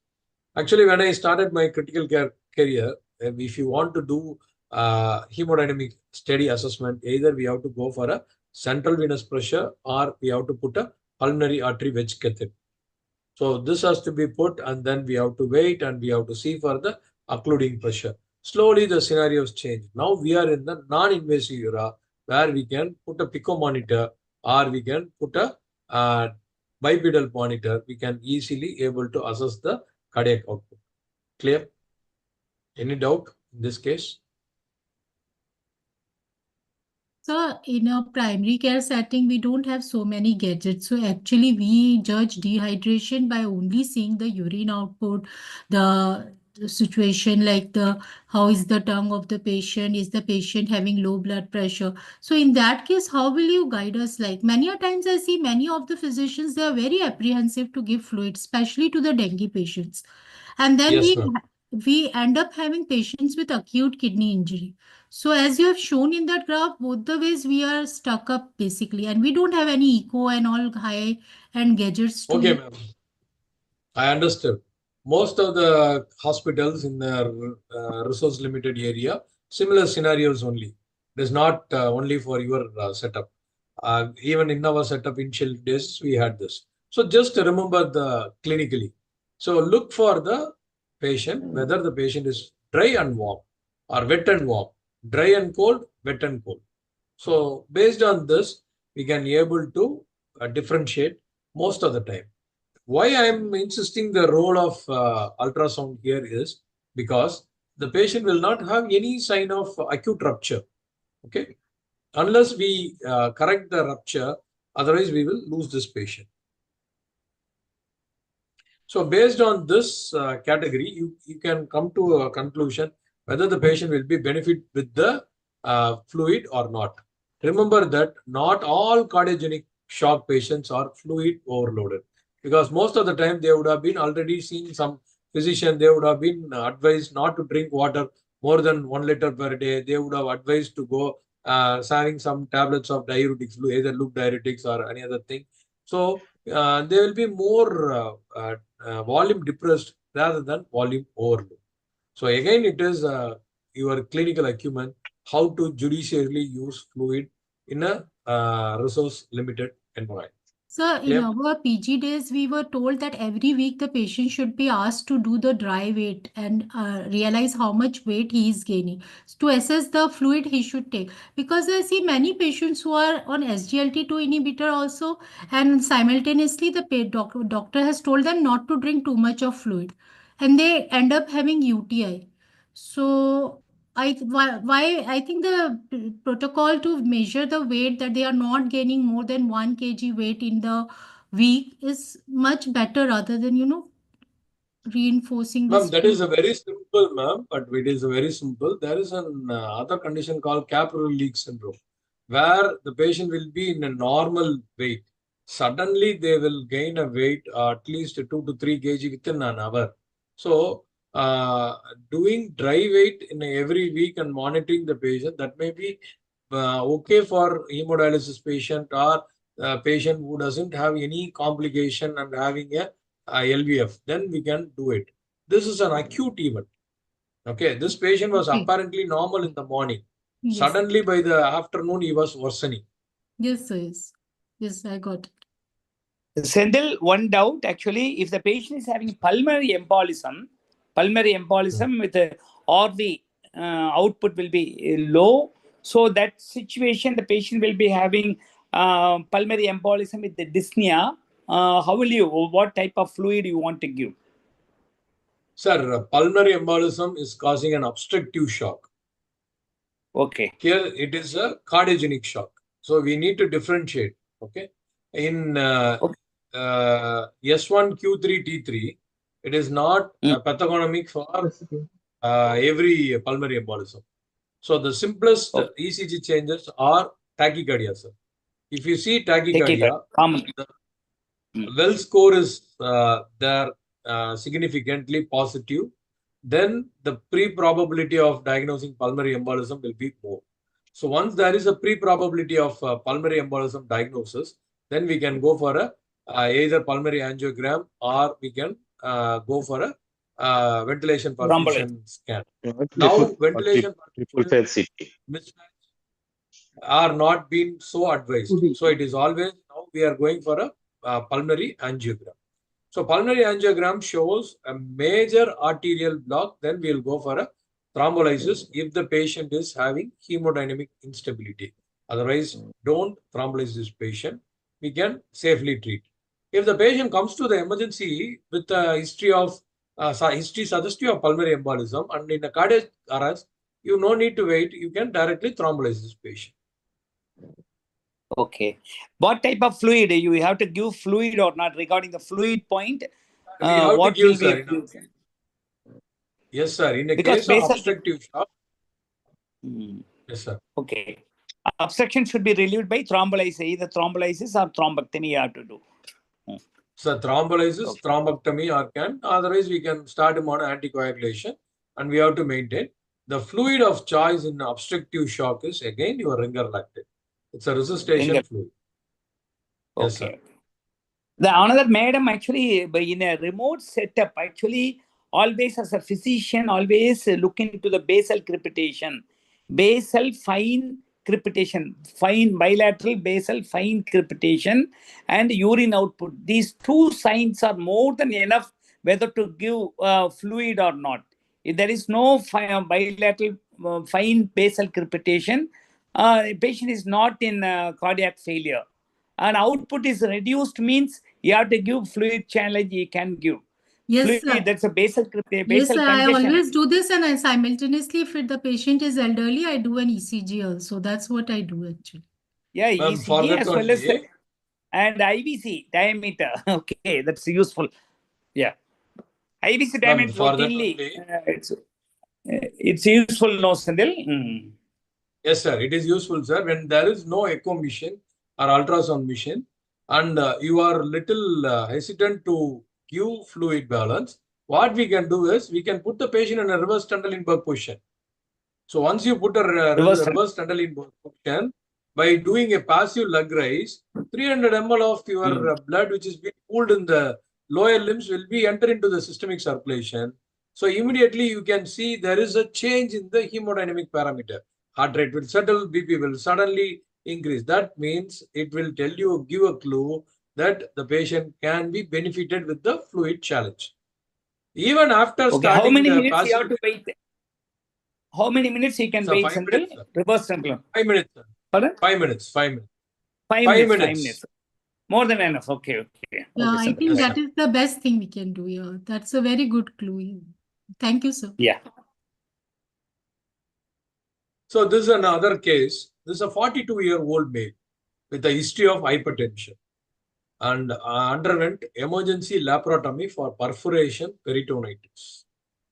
Actually, when I started my critical care career, if you want to do hemodynamic steady assessment, either we have to go for a central venous pressure or we have to put a pulmonary artery wedge catheter. So this has to be put, and then we have to wait and we have to see for the occluding pressure. Slowly the scenarios change. Now we are in the non-invasive era where we can put a pico monitor or we can put a bipedal monitor. We can easily able to assess the cardiac output. Clear? Any doubt in this case? So in a primary care setting, we don't have so many gadgets. So actually we judge dehydration by only seeing the urine output, the situation like how is the tongue of the patient, is the patient having low blood pressure. So in that case, how will you guide us? Like many a times I see many of the physicians, they are very apprehensive to give fluid, especially to the dengue patients. And then Yes, we end up having patients with acute kidney injury. So as you have shown in that graph, both the ways we are stuck up basically, and we don't have any eco and all high end gadgets to okay, ma'am. I understood. Most of the hospitals in the resource limited area, similar scenarios only. It is not only for your setup. Even in our setup initial days, we had this. So just remember the clinically. So look for the patient, whether the patient is dry and warm or wet and warm, dry and cold, wet and cold. So based on this, we can able to differentiate most of the time. Why I am insisting the role of ultrasound here is because the patient will not have any sign of acute rupture. Okay, unless we correct the rupture, otherwise we will lose this patient. So based on this category, you can come to a conclusion whether the patient will be benefit with the fluid or not. Remember that not all cardiogenic shock patients are fluid overloaded, because most of the time they would have been already seen some physician, they would have been advised not to drink water more than 1 liter per day. They would have advised to go having some tablets of diuretics, either loop diuretics or any other thing. So they will be more volume depressed rather than volume overload. So again, it is your clinical acumen how to judiciously use fluid in a resource limited environment. So in Yep. our PG days, we were told that every week the patient should be asked to do the dry weight and realize how much weight he is gaining to assess the fluid he should take. Because I see many patients who are on SGLT2 inhibitor also, and simultaneously the doctor has told them not to drink too much of fluid, and they end up having UTI. So why I think the protocol to measure the weight that they are not gaining more than 1 kg weight in the week is much better rather than reinforcing Ma'am, this. that is a very simple, ma'am, but it is a very simple. There is an other condition called capillary leak syndrome, where the patient will be in a normal weight. Suddenly, they will gain a weight at least 2 to 3 kg within an hour. So, doing dry weight in every week and monitoring the patient, that may be okay for hemodialysis patient or patient who doesn't have any complication and having a LVF. Then we can do it. This is an acute event. Okay, this patient was Okay. apparently normal in the morning. Yes. Suddenly, by the afternoon, he was worsening. Yes, sir. Yes, I got it. Sendil, one doubt actually, if the patient is having pulmonary embolism with a RV output will be low. So that situation, the patient will be having pulmonary embolism with the dyspnea. What type of fluid you want to give? Sir, pulmonary embolism is causing an obstructive shock. Okay. Here, it is a cardiogenic shock. So we need to differentiate. Okay. In S1Q3T3, it is not pathognomic for every pulmonary embolism. So the simplest ECG changes are tachycardia, sir. If you see tachycardia, the well score is there significantly positive, then the pre-probability of diagnosing pulmonary embolism will be more. So once there is a pre-probability of pulmonary embolism diagnosis, then we can go for a either pulmonary angiogram or we can go for a ventilation perfusion scan. Now, ventilation perfusion mismatch are not being so advised. So it is always now we are going for a pulmonary angiogram. So pulmonary angiogram shows a major arterial block, then we'll go for a thrombolysis if the patient is having hemodynamic instability. Otherwise, don't thrombolyze this patient. We can safely treat. If the patient comes to the emergency with a history suggestive of pulmonary embolism and in a cardiac arrest, you no need to wait. You can directly thrombolyze this patient. Okay. What type of fluid? You have to give fluid or not regarding the fluid point? We have what to give, will sir. be? Yes, sir. In a Because case of obstructive shock. Yes, sir. Okay. Obstruction should be relieved by thrombolysis, either thrombolysis or thrombectomy you have to do. So thrombolysis, thrombectomy or can. Otherwise, we can start him on anticoagulation and we have to maintain. The fluid of choice in obstructive shock is again your ringer lactate. It's a resuscitation fluid. Yes, Okay. sir. The another madam actually in a remote setup actually always as a physician always look into the basal crepitation, basal fine crepitation, fine bilateral basal fine crepitation and urine output. These two signs are more than enough whether to give fluid or not. If there is no bilateral fine basal crepitation, patient is not in cardiac failure. And output is reduced means you have to give fluid challenge, you can give. Yes, fluid, sir. that's a basal Yes, sir. I congestion. always do this, and I simultaneously, if the patient is elderly, I do an ECG also. That's what I do actually. Yeah, ECG as well as and IVC diameter. Okay, that's useful. Yeah, IVC diameter routinely. It's useful, no, Sandil? Yes, sir. It is useful, sir. When there is no echo machine or ultrasound machine, and you are little hesitant to give fluid balance, what we can do is we can put the patient in a reverse Trendelenburg position. So once you put a reverse Trendelenburg position, by doing a passive lug raise, 300 ml of your blood, which is being pooled in the lower limbs, will be enter into the systemic circulation. So immediately you can see there is a change in the hemodynamic parameter. Heart rate will settle, BP will suddenly increase. That means it will tell you, give a clue that the patient can be benefited with the fluid challenge. Even after Okay, how starting many the minutes you passive, have to wait? How many minutes he can sir, wait 5 central? minutes, sir. Reverse central. 5 minutes, sir. Pardon? 5 minutes, 5 minutes. 5 5 minutes, 5 minutes. minutes. More than enough. Okay, okay. Yeah, Okay, I sir. think Yes, that sir. is the best thing we can do here. That's a very good clue. Thank you, sir. Yeah. So this is another case. This is a 42-year-old male with a history of hypertension and underwent emergency laparotomy for perforation peritonitis.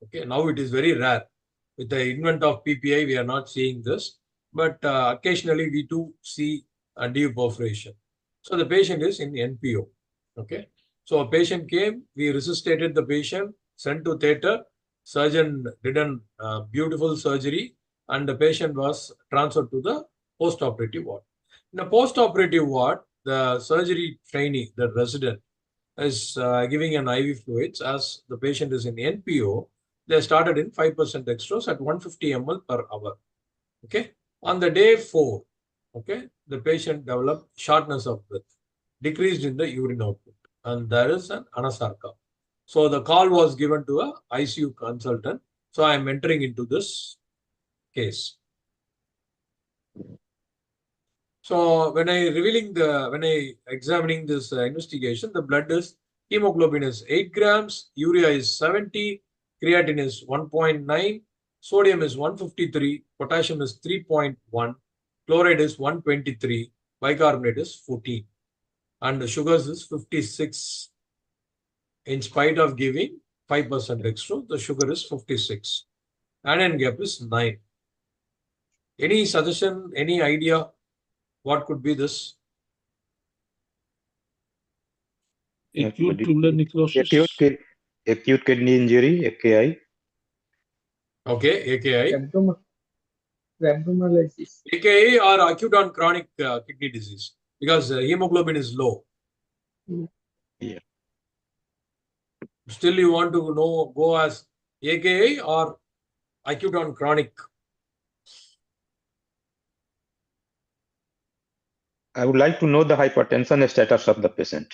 Okay, now it is very rare. With the advent of PPI, we are not seeing this, but occasionally we do see a deep perforation. So the patient is in NPO. Okay, so a patient came, we resuscitated the patient, sent to theater. Surgeon did a beautiful surgery, and the patient was transferred to the post-operative ward. In the post-operative ward, the surgery trainee, the resident, is giving an IV fluids. As the patient is in NPO, they started in 5% dextrose at 150 ml per hour. Okay. On the day 4, okay, the patient developed shortness of breath, decreased in the urine output, and there is an anasarca. So the call was given to a ICU consultant. So I am entering into this case. So when I examining this investigation, the blood is hemoglobin is 8 grams, urea is 70, creatinine is 1.9, sodium is 153, potassium is 3.1, chloride is 123, bicarbonate is 14, and the sugars is 56. In spite of giving 5% dextrose, the sugar is 56. Anion gap is 9. Any suggestion, any idea what could be this? Acute tubular necrosis. Acute kidney injury, AKI. Okay, AKI. Rhabdomyolysis. AKI or acute on chronic kidney disease, because hemoglobin is low. Yeah. Still, you want to know go as AKI or acute on chronic? I would like to know the hypertension status of the patient.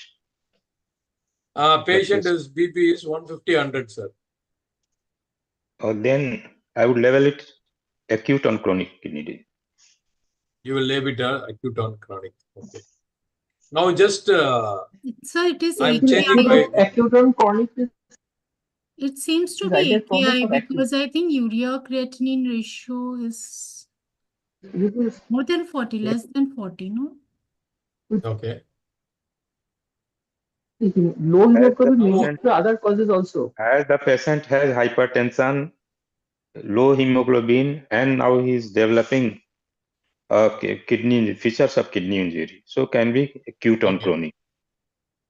Patient is BP is 150/100, sir. Then I would level it acute on chronic kidney disease. You will label it acute on chronic. Okay. Now just So it is I'm AKI. changing my. Acute on chronic. It seems to Is be either chronic AKI or acute. because I think urea creatinine ratio is more than 40, less than 40, no? Okay. Low hemoglobin may Now, lead to other causes also. As the patient has hypertension, low hemoglobin, and now he is developing kidney features of kidney injury. So can be acute on chronic.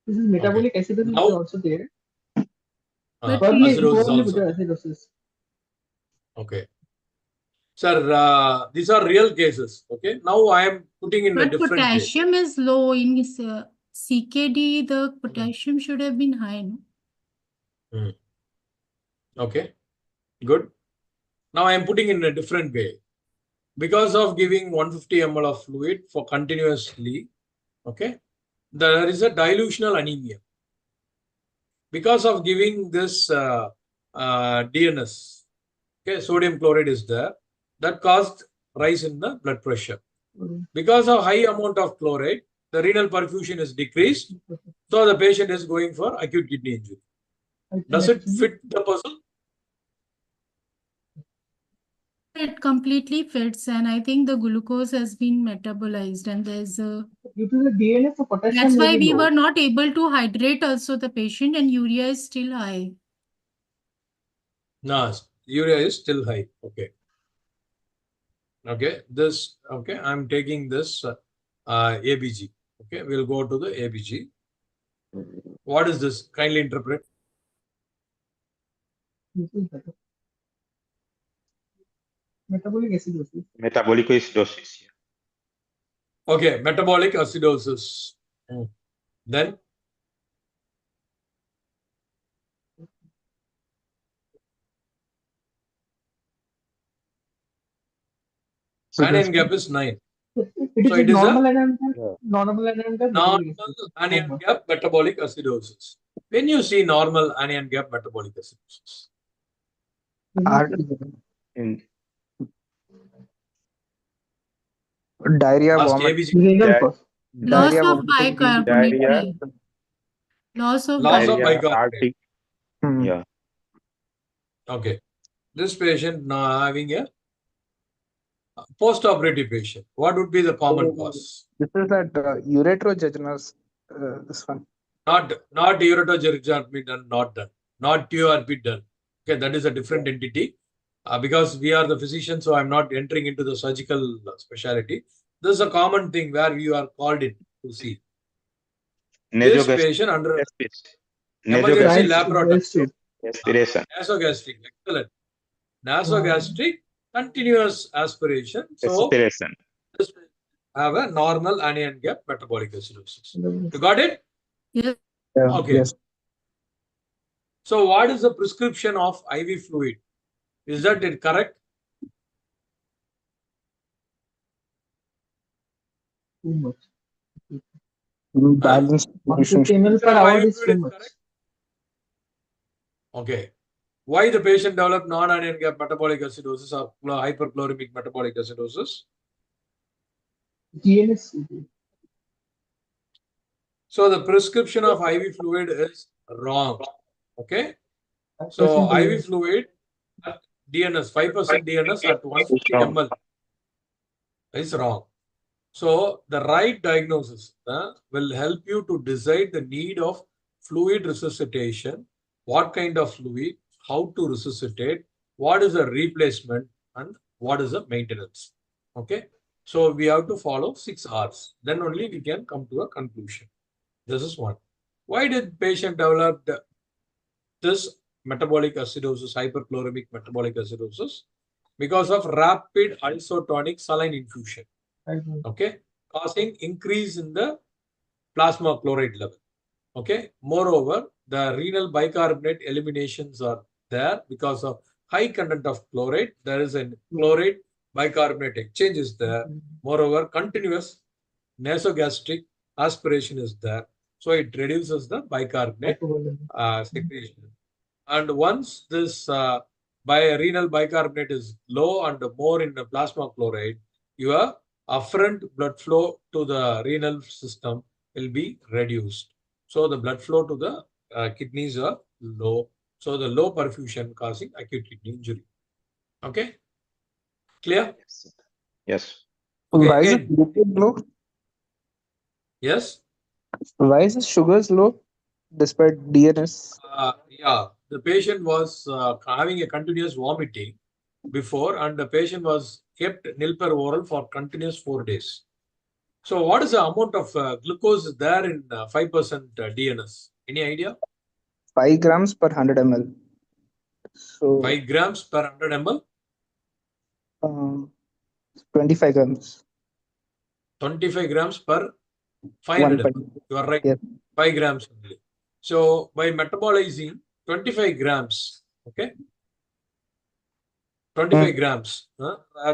This is metabolic acidosis Now- is also there. But acidosis Probably also. acidosis. Okay. Sir, these are real cases. Okay. Now I am putting in a but different way. potassium is low in his CKD. The potassium should have been high, no? Okay. Good. Now I am putting in a different way. Because of giving 150 ml of fluid for continuously, okay, there is a dilutional anemia. Because of giving this DNS, okay, sodium chloride is there, that caused rise in the blood pressure. Because of high amount of chloride, the renal perfusion is decreased, so the patient is going for acute kidney injury. Does it fit the puzzle? It completely fits, and I think the glucose has been metabolized, and there's a. Due to the DNS, the potassium That's why may be we low. were not able to hydrate also the patient, and urea is still high. No, urea is still high. Okay. Okay. This, okay, I'm taking this ABG. Okay, we'll go to the ABG. What is this? Kindly interpret. Metabolic acidosis. Metabolic acidosis. Okay, metabolic acidosis. Then anion gap is 9. It is So a it is a normal anion gap, Yeah. normal anion gap, normal metabolic acidosis. anion gap metabolic acidosis. When you see normal anion gap metabolic acidosis, In Diarrhea, ask vomit, ABG. Renal di- first. Loss diarrhea, of vomiting, bicarbonate. diarrhea, Loss of Loss of diarrhea, bicarbonate. RT. Hmm. Yeah. Okay. This patient now having a post-operative patient. What would be the common cause? This is that ureterojejunous. This one. Not ureterogenic done, not done. Not TURP done. Okay, that is a different entity. Because we are the physician, so I'm not entering into the surgical specialty. This is a common thing where you are called in to see. This Nasogastric patient under nasogastric emergency Guys, laparoscopy. aspiration. Nasogastric, excellent. Nasogastric, continuous aspiration. So Aspiration. this have a normal anion gap metabolic acidosis. You got it? Yes. Okay. Yes. So what is the prescription of IV fluid? Is that it correct? too much. Balanced nutrition. 150 ml per Prescription of hour IV is fluid too is much. correct? Okay. Why the patient developed non-anion gap metabolic acidosis or hyperchloremic metabolic acidosis? GNS. So the prescription of IV fluid is wrong. Okay. So 5% IV fluid at DNS, 5% DNS at 150 ml is wrong. So the right diagnosis will help you to decide the need of fluid resuscitation, what kind of fluid, how to resuscitate, what is the replacement, and what is the maintenance. Okay. So we have to follow 6 R's. Then only we can come to a conclusion. This is one. Why did patient develop this metabolic acidosis, hyperchloremic metabolic acidosis? Because of rapid isotonic saline infusion. Okay, causing increase in the plasma chloride level. Okay, moreover, the renal bicarbonate eliminations are there because of high content of chloride. There is a chloride bicarbonate exchange is there. Moreover, continuous nasogastric aspiration is there. So it reduces the bicarbonate secretion. And once this renal bicarbonate is low and more in the plasma chloride, your afferent blood flow to the renal system will be reduced. So the blood flow to the kidneys are low. So the low perfusion causing acute kidney injury. Okay? Clear? Yes. Okay, Why is it again. lipid low? Yes? Why is the sugars low despite DNS? Yeah, the patient was having a continuous vomiting before, and the patient was kept nil per oral for continuous 4 days. So, what is the amount of glucose there in 5% DNS? Any idea? 5 grams per 100 ml. So 5 grams per 100 ml? 25 grams. 25 grams per 500 ml. You are right. Yes. 5 grams only. So, by metabolizing 25 grams, okay? 25 grams.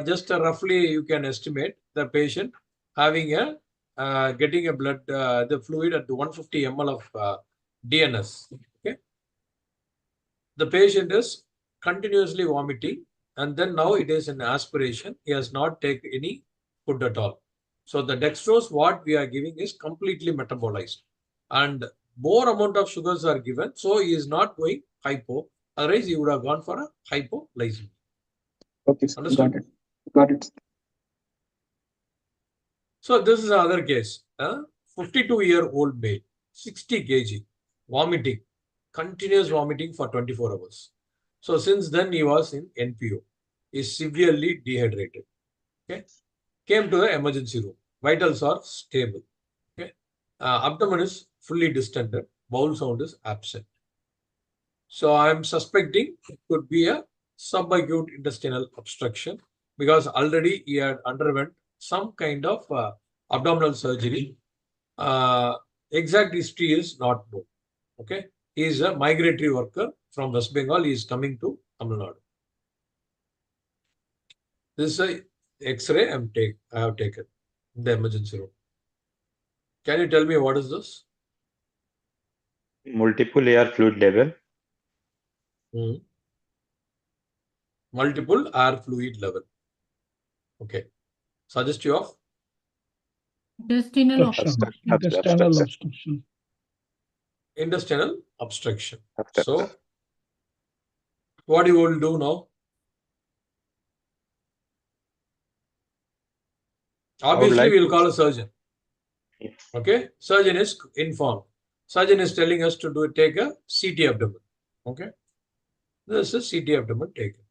Just roughly you can estimate the patient having a getting a blood the fluid at 150 ml of DNS. Okay, the patient is continuously vomiting, and then now it is in aspiration. He has not taken any food at all. So the dextrose what we are giving is completely metabolized, and more amount of sugars are given. So he is not going hypo. Otherwise, he would have gone for a hypoglycemia. Okay, Understood? got it. Got it. So this is another case. 52-year-old male, 60 kg, vomiting, continuous vomiting for 24 hours. So since then he was in NPO. He is severely dehydrated. Okay, came to the emergency room. Vitals are stable. Okay, abdomen is fully distended. Bowel sound is absent. So I am suspecting it could be a subacute intestinal obstruction because already he had underwent some kind of abdominal surgery. Exact history is not known. Okay, he is a migratory worker from West Bengal. He is coming to Tamil Nadu. This is a X-ray I have taken. in the emergency room. Can you tell me what is this? Multiple air fluid level. Multiple air fluid level. Okay. Suggestive of Intestinal Obstruction. obstruction. Intestinal obstruction. intestinal obstruction. Obstruction. So, what you will do now? Obviously, like we'll to- call a surgeon. Yes. Okay. Surgeon is informed. Surgeon is telling us to take a CT abdomen. Okay. This is CT abdomen taken.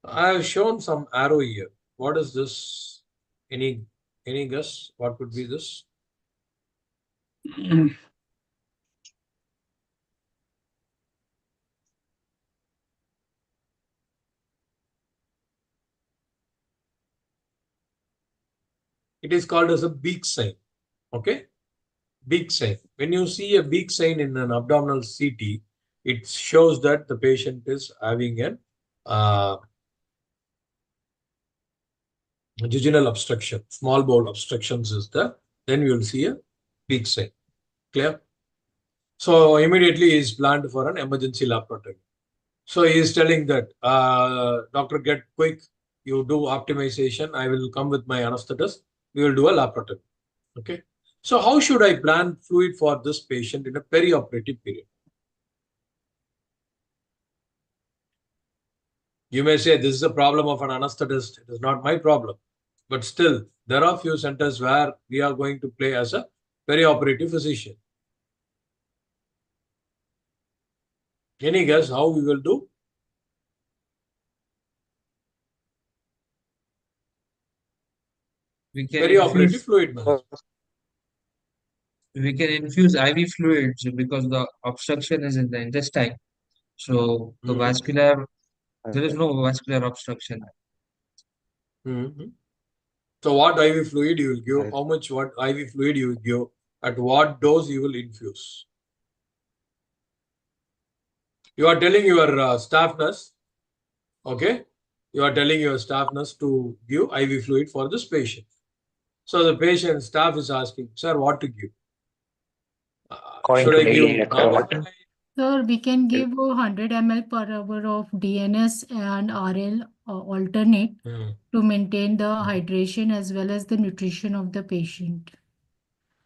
I have shown some arrow here. What is this? Any guess? What could be this? It is called as a beak sign. Okay. Beak sign. When you see a beak sign in an abdominal CT, it shows that the patient is having an jejunal obstruction. Small bowel obstructions is there. Then you will see a beak sign. Clear? So immediately he is planned for an emergency laparoscopy. So he is telling that, doctor, get quick. You do optimization. I will come with my anesthetist. We will do a laparoscopy. Okay. So how should I plan fluid for this patient in a perioperative period? You may say this is a problem of an anesthetist. It is not my problem. But still, there are few centers where we are going to play as a perioperative physician. Any guess how we will do? We can Perioperative infuse, fluid management. we can infuse IV fluids because the obstruction is in the intestine. So the vascular, there is no vascular obstruction. So what IV fluid you will give? How much what IV fluid you will give? At what dose you will infuse? You are telling your staff nurse, okay? You are telling your staff nurse to give IV fluid for this patient. So the patient staff is asking, sir, what to give? Should I give normal? Sir, we can give 100 ml per hour of DNS and RL alternate to maintain the hydration as well as the nutrition of the patient.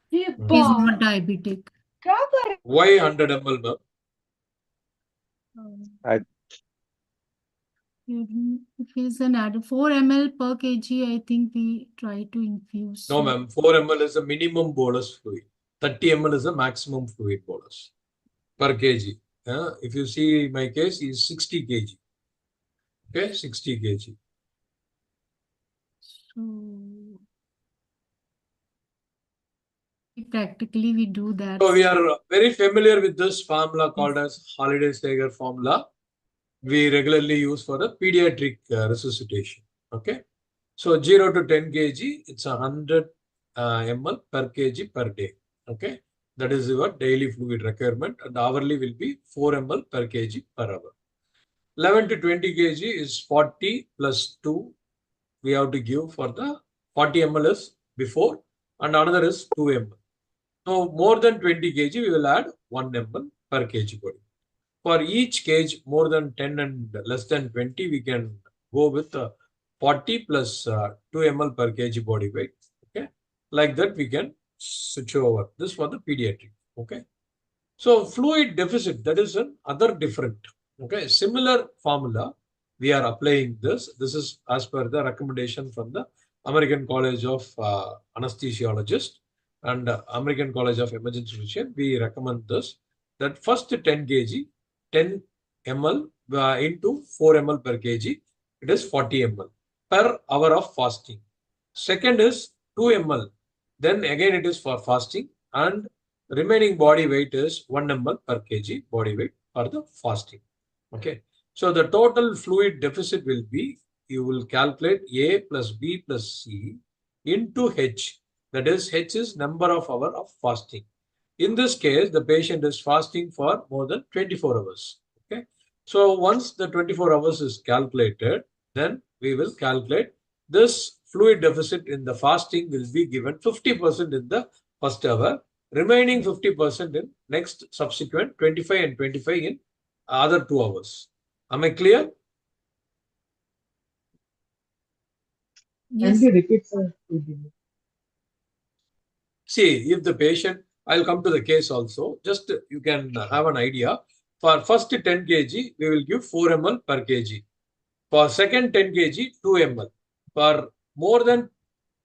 He is not diabetic. Why 100 ml, ma'am? I- If he's an add 4 ml per kg, I think we try to infuse. No, ma'am. 4 ml is a minimum bolus fluid. 30 ml is a maximum fluid bolus per kg. If you see my case, is 60 kg. Okay, 60 kg. So practically we do that. So we are very familiar with this formula called as Holiday-Steiger formula. We regularly use for the pediatric resuscitation. Okay. So 0 to 10 kg, it's 100 ml per kg per day. Okay. That is your daily fluid requirement, and hourly will be 4 ml per kg per hour. 11 to 20 kg is 40 plus 2. We have to give for the 40 ml is before, and another is 2 ml. So more than 20 kg, we will add 1 ml per kg body. For each cage more than 10 and less than 20, we can go with 40 plus 2 ml per kg body weight. Okay, like that we can switch over. This for the pediatric. Okay, so fluid deficit, that is another different. Okay, similar formula we are applying this. This is as per the recommendation from the American College of Anesthesiologists and American College of Emergency Physician. We recommend this, that first 10 kg, 10 ml into 4 ml per kg, it is 40 ml per hour of fasting. Second is 2 ml, then again it is for fasting, and remaining body weight is 1 ml per kg body weight for the fasting. Okay, so the total fluid deficit will be, you will calculate A plus B plus C into H. That is, H is number of hours of fasting. In this case, the patient is fasting for more than 24 hours. Okay. So once the 24 hours is calculated, then we will calculate this fluid deficit in the fasting will be given 50% in the first hour, remaining 50% in next subsequent 25 and 25 in other 2 hours. Am I clear? Can Yes. we repeat, sir? See, if the patient, I'll come to the case also, just you can have an idea. For first 10 kg, we will give 4 ml per kg. For second 10 kg, 2 ml. For more than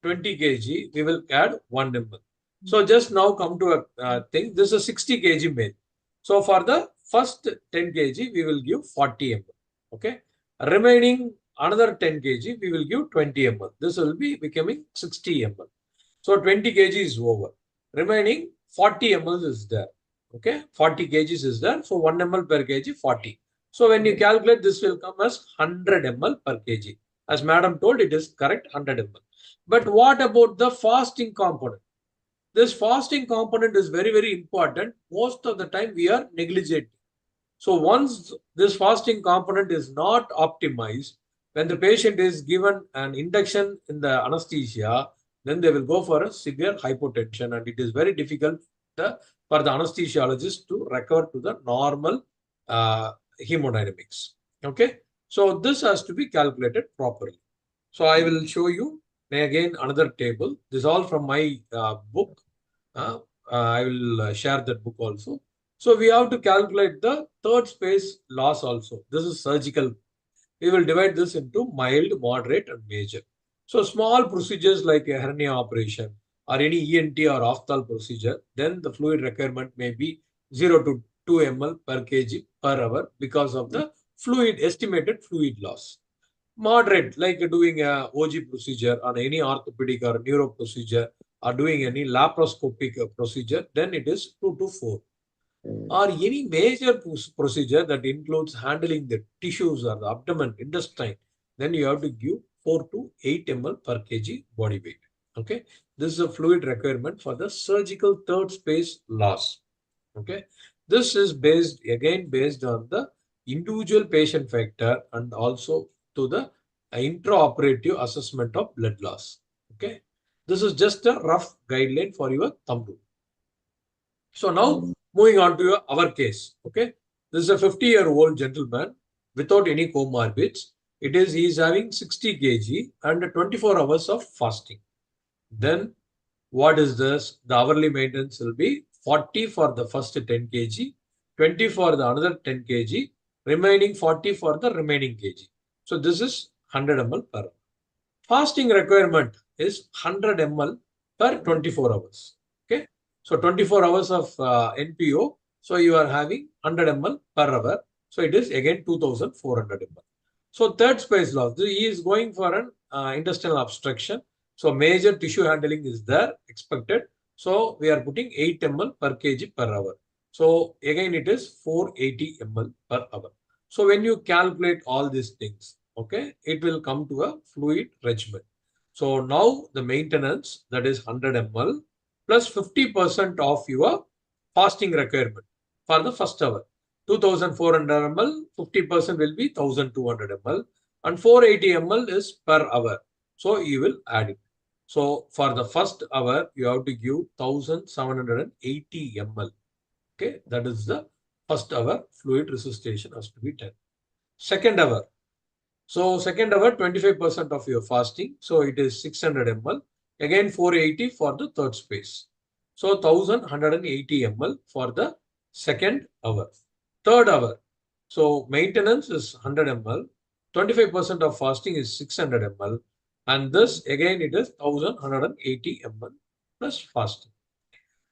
20 kg, we will add 1 ml. So just now come to a thing. This is 60 kg male. So for the first 10 kg, we will give 40 ml. Okay. Remaining another 10 kg, we will give 20 ml. This will be becoming 60 ml. So 20 kg is over. Remaining 40 ml is there. Okay. 40 kgs is there. So 1 ml per kg, 40. So when you calculate, this will come as 100 ml per kg. As madam told, it is correct 100 ml. But what about the fasting component? This fasting component is very, very important. Most of the time we are negligent. So once this fasting component is not optimized, when the patient is given an induction in the anesthesia, then they will go for a severe hypotension, and it is very difficult for the anesthesiologist to recover to the normal hemodynamics. Okay, so this has to be calculated properly. So I will show you again another table. This is all from my book. I will share that book also. So we have to calculate the third space loss also. This is surgical. We will divide this into mild, moderate, and major. So small procedures like a hernia operation or any ENT or ophthal procedure, then the fluid requirement may be 0 to 2 ml per kg per hour because of the estimated fluid loss. Moderate, like doing a OG procedure or any orthopedic or neuro procedure or doing any laparoscopic procedure, then it is 2 to 4. Or any major procedure that includes handling the tissues or the abdomen, intestine, then you have to give 4 to 8 ml per kg body weight. Okay, this is a fluid requirement for the surgical third space loss. Okay, this is based on the individual patient factor and also to the intraoperative assessment of blood loss. Okay, this is just a rough guideline for your thumb rule. So now moving on to our case. Okay, this is a 50-year-old gentleman without any comorbids. He is having 60 kg and 24 hours of fasting. Then what is this? The hourly maintenance will be 40 for the first 10 kg, 20 for the another 10 kg, remaining 40 for the remaining kg. So this is 100 ml per hour. Fasting requirement is 100 ml per 24 hours. Okay, so 24 hours of NPO. So you are having 100 ml per hour. So it is again 2400 ml. So third space loss. He is going for an intestinal obstruction. So major tissue handling is there expected. So we are putting 8 ml per kg per hour. So again it is 480 ml per hour. So when you calculate all these things, okay, it will come to a fluid regimen. So now the maintenance, that is 100 ml plus 50% of your fasting requirement for the first hour. 2400 ml, 50% will be 1200 ml, and 480 ml is per hour. So you will add it. So for the first hour, you have to give 1780 ml. Okay, that is the first hour fluid resuscitation has to be done. Second hour. So second hour, 25% of your fasting. So it is 600 ml. Again 480 for the third space. So 1180 ml for the second hour. Third hour. So maintenance is 100 ml. 25% of fasting is 600 ml. And this again it is 1180 ml plus fasting.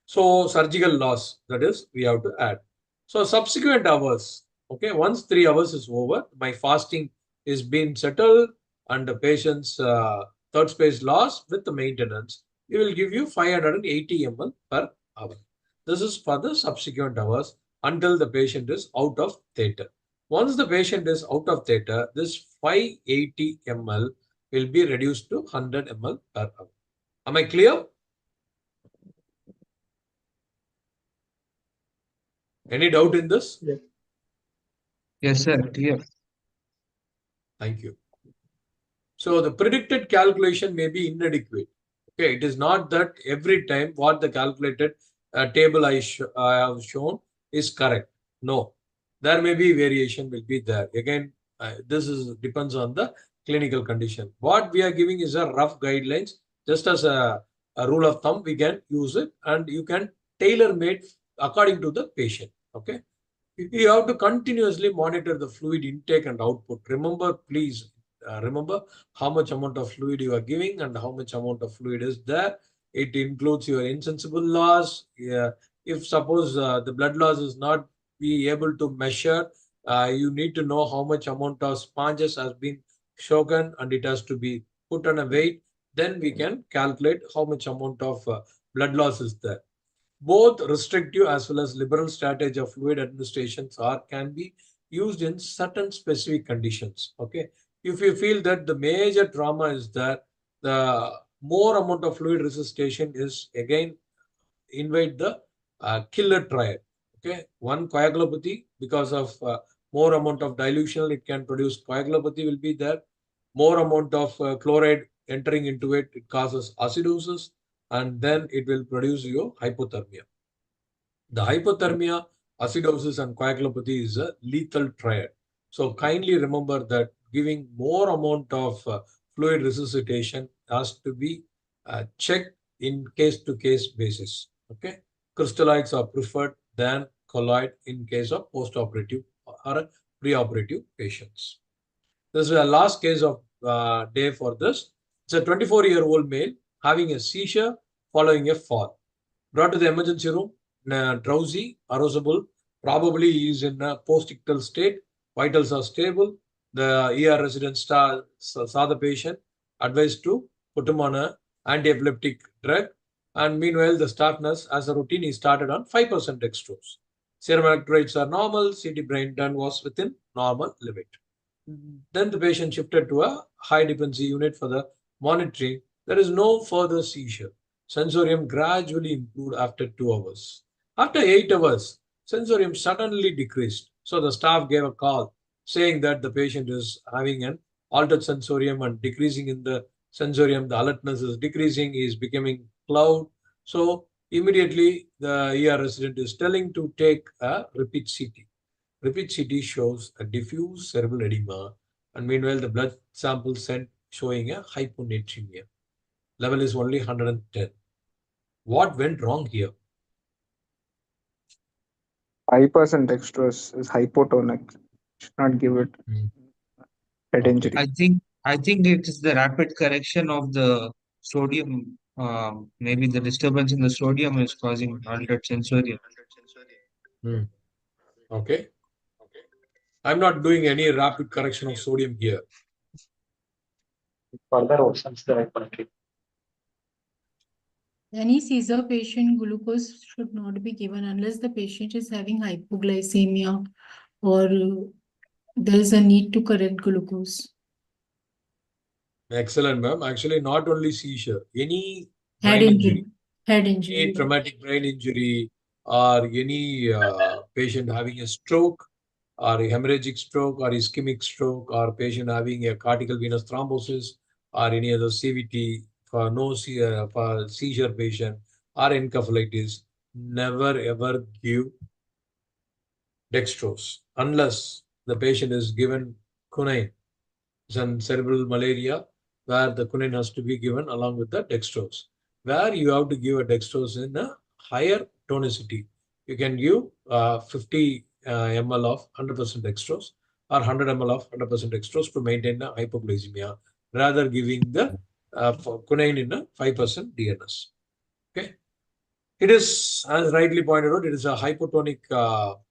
So surgical loss, that is, we have to add. So subsequent hours, okay, once 3 hours is over, my fasting is being settled and the patient's third space loss with the maintenance, we will give you 580 ml per hour. This is for the subsequent hours until the patient is out of theatre. Once the patient is out of theatre, this 580 ml will be reduced to 100 ml per hour. Am I clear? Any doubt in this? Yes. Yes, sir. Clear. Thank you. So the predicted calculation may be inadequate. Okay, it is not that every time what the calculated table I have shown is correct. No, there may be variation will be there. Again, this is depends on the clinical condition. What we are giving is a rough guidelines, just as a rule of thumb. We can use it, and you can tailor made according to the patient. Okay, you have to continuously monitor the fluid intake and output. Remember, please remember how much amount of fluid you are giving and how much amount of fluid is there. It includes your insensible loss. Yeah. If suppose the blood loss is not be able to measure, you need to know how much amount of sponges has been shaken and it has to be put on a weight. Then we can calculate how much amount of blood loss is there. Both restrictive as well as liberal strategy of fluid administrations can be used in certain specific conditions. Okay, if you feel that the major trauma is that the more amount of fluid resuscitation is again invite the killer triad. Okay, one coagulopathy because of more amount of dilution, it can produce coagulopathy will be there. More amount of chloride entering into it, it causes acidosis, and then it will produce your hypothermia. The hypothermia, acidosis, and coagulopathy is a lethal triad. So kindly remember that giving more amount of fluid resuscitation has to be checked in case-to-case basis. Okay, crystalloids are preferred than colloid in case of post-operative or pre-operative patients. This is the last case of day for this. It's a 24-year-old male having a seizure following a fall. Brought to the emergency room, drowsy, arousable, probably he is in a post-ictal state, vitals are stable. The ER resident saw the patient, advised to put him on an anti-epileptic drug. And meanwhile, the staff nurse, as a routine, he started on 5% dextrose. Serum electrolytes are normal, CT brain done was within normal limit. Then the patient shifted to a high dependency unit for the monitoring. There is no further seizure. Sensorium gradually improved after 2 hours. After 8 hours, sensorium suddenly decreased. So the staff gave a call saying that the patient is having an altered sensorium and decreasing in the sensorium. The alertness is decreasing, he is becoming cloud. So immediately the ER resident is telling to take a repeat CT. Repeat CT shows a diffuse cerebral edema, and meanwhile the blood sample sent showing a hyponatremia. Level is only 110. What went wrong here? 5% dextrose is hypotonic. Should not give it head Okay. injury. I think it is the rapid correction of the sodium. Maybe the disturbance in the sodium is causing altered sensorium. Okay. I'm not doing any rapid correction of sodium here. Further worsens the hypertension. Any seizure patient, glucose should not be given unless the patient is having hypoglycemia or there is a need to correct glucose. Excellent, ma'am. Actually, not only seizure, any Head brain injury. injury, Head any injury. traumatic brain injury, or any patient having a stroke, or a hemorrhagic stroke, or ischemic stroke, or patient having a cortical venous thrombosis, or any other CVT for for seizure patient, or encephalitis, never ever give dextrose unless the patient is given quinine. And cerebral malaria, where the quinine has to be given along with the dextrose, where you have to give a dextrose in a higher tonicity. You can give 50 ml of 100% dextrose or 100 ml of 100% dextrose to maintain a hypoglycemia, rather giving the quinine in a 5% DNS. Okay. It is, as rightly pointed out, it is a hypotonic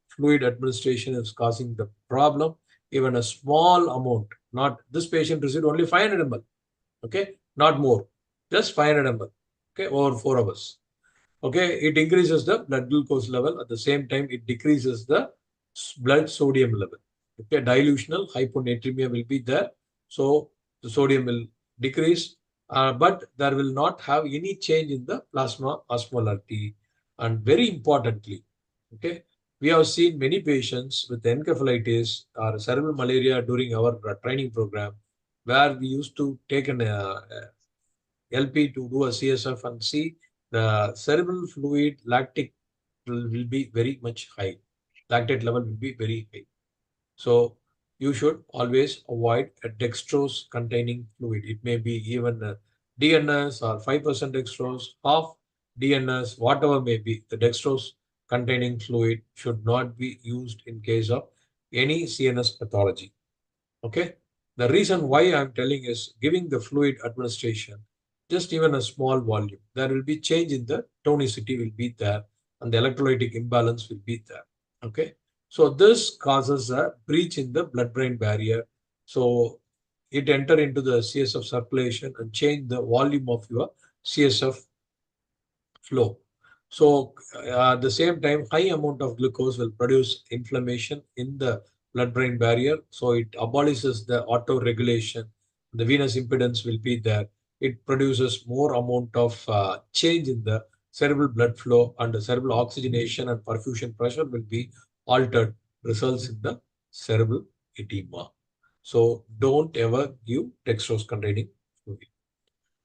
fluid administration is causing the problem. Even a small amount, not this patient received only 500 ml, okay, not more, just 500 ml, okay, over 4 hours. Okay, it increases the blood glucose level. At the same time, it decreases the blood sodium level. Okay, dilutional hyponatremia will be there. So the sodium will decrease, but there will not have any change in the plasma osmolarity. And very importantly, okay, we have seen many patients with encephalitis or cerebral malaria during our training program, where we used to take an LP to do a CSF and see the cerebral fluid lactic will be very much high. Lactate level will be very high. So you should always avoid a dextrose containing fluid. It may be even a DNS or 5% dextrose, half DNS, whatever may be. The dextrose containing fluid should not be used in case of any CNS pathology. Okay. The reason why I'm telling is giving the fluid administration, just even a small volume, there will be change in the tonicity will be there and the electrolytic imbalance will be there. Okay. So this causes a breach in the blood-brain barrier. So it enter into the CSF circulation and change the volume of your CSF flow. So at the same time, high amount of glucose will produce inflammation in the blood-brain barrier. So it abolishes the auto-regulation. The venous impedance will be there. It produces more amount of change in the cerebral blood flow, and the cerebral oxygenation and perfusion pressure will be altered, results in the cerebral edema. So don't ever give dextrose containing fluid.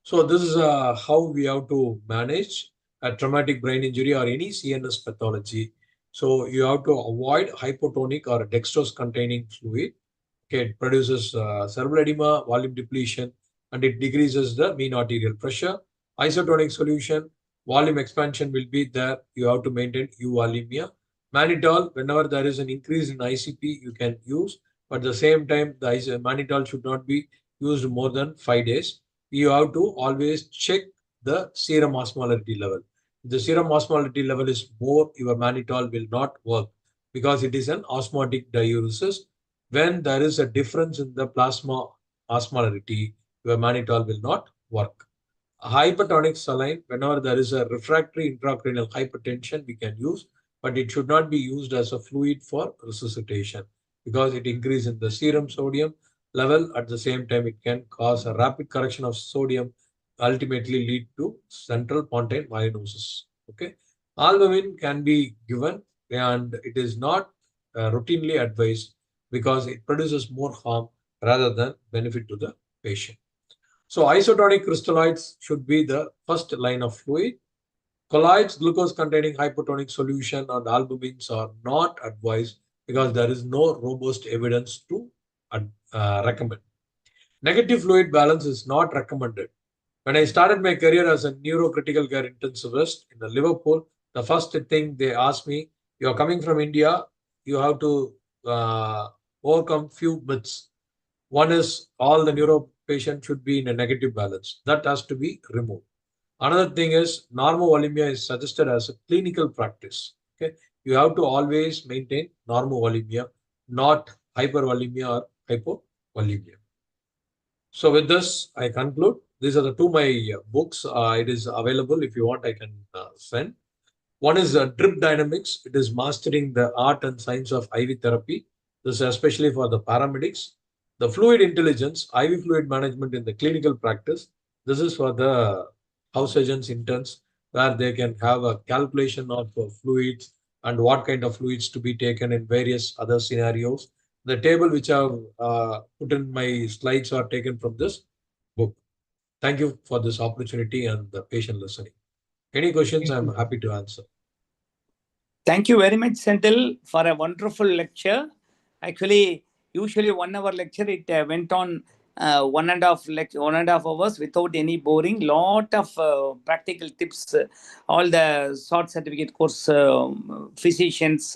So this is how we have to manage a traumatic brain injury or any CNS pathology. So you have to avoid hypotonic or dextrose containing fluid. Okay, it produces cerebral edema, volume depletion, and it decreases the mean arterial pressure. Isotonic solution, volume expansion will be there. You have to maintain euvolemia. Mannitol, whenever there is an increase in ICP, you can use. But at the same time, the mannitol should not be used more than 5 days. You have to always check the serum osmolarity level. If the serum osmolarity level is more, your mannitol will not work because it is an osmotic diuresis. When there is a difference in the plasma osmolarity, your mannitol will not work. Hypertonic saline, whenever there is a refractory intracranial hypertension, we can use, but it should not be used as a fluid for resuscitation because it increases in the serum sodium level. At the same time, it can cause a rapid correction of sodium, ultimately lead to central pontine myelinosis. Okay, albumin can be given, and it is not routinely advised because it produces more harm rather than benefit to the patient. So isotonic crystalloids should be the first line of fluid. Colloids, glucose-containing hypotonic solution, and albumins are not advised because there is no robust evidence to recommend. Negative fluid balance is not recommended. When I started my career as a neurocritical care intensivist in Liverpool, the first thing they asked me, you are coming from India, you have to overcome few myths. One is all the neuro patients should be in a negative balance. That has to be removed. Another thing is normovolemia is suggested as a clinical practice. Okay, you have to always maintain normovolemia, not hypervolemia or hypovolemia. So with this, I conclude. These are the two my books. It is available. If you want, I can send. One is Drip Dynamics. It is mastering the art and science of IV therapy. This is especially for the paramedics. The Fluid Intelligence, IV fluid management in the clinical practice. This is for the house agents, interns, where they can have a calculation of fluids and what kind of fluids to be taken in various other scenarios. The table which I have put in my slides are taken from this book. Thank you for this opportunity and the patient listening. Any questions, I'm happy to answer. Thank you very much, Senthil, for a wonderful lecture. Actually, usually 1 hour lecture, it went on 1.5 hours without any boring. Lot of practical tips. All the short certificate course physicians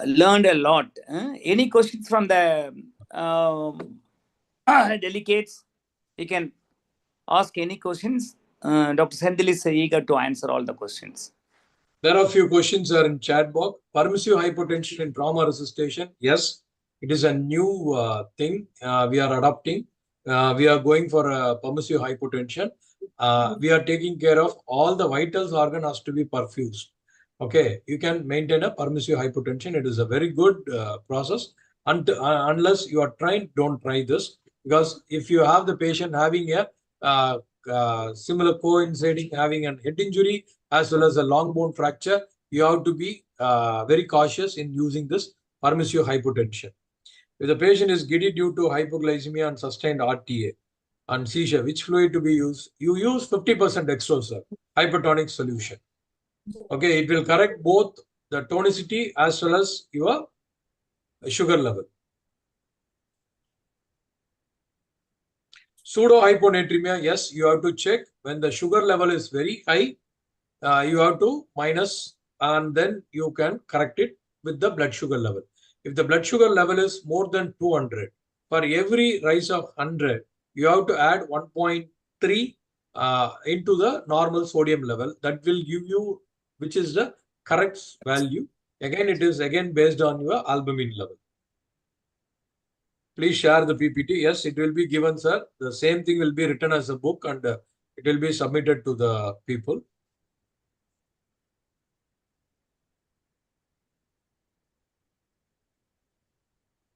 learned a lot. Any questions from the delegates? You can ask any questions. Dr. Senthil is eager to answer all the questions. There are a few questions are in chat box. Permissive hypotension in trauma resuscitation. Yes, it is a new thing we are adopting. We are going for permissive hypotension. We are taking care of all the vitals organ has to be perfused. Okay, you can maintain a permissive hypotension. It is a very good process. Unless you are trying, don't try this, because if you have the patient having a similar coinciding having an head injury as well as a long bone fracture, you have to be very cautious in using this permissive hypotension. If the patient is giddy due to hypoglycemia and sustained RTA and seizure, which fluid to be used? You use 50% dextrose, sir, hypertonic solution. Okay, it will correct both the tonicity as well as your sugar level. Pseudo-hyponatremia, yes, you have to check when the sugar level is very high, you have to minus and then you can correct it with the blood sugar level. If the blood sugar level is more than 200, for every rise of 100, you have to add 1.3 into the normal sodium level. That will give you which is the correct value. Again, it is again based on your albumin level. Please share the PPT. Yes, it will be given, sir. The same thing will be written as a book and it will be submitted to the people.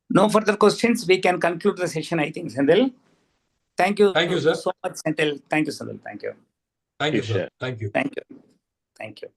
No further questions. We can conclude the session, I think, Sandil. Thank you. Thank you, sir. So much, Sandil. Thank you, Sandil. Thank you. Thank you, sir. Thank you. Thank you. Thank you.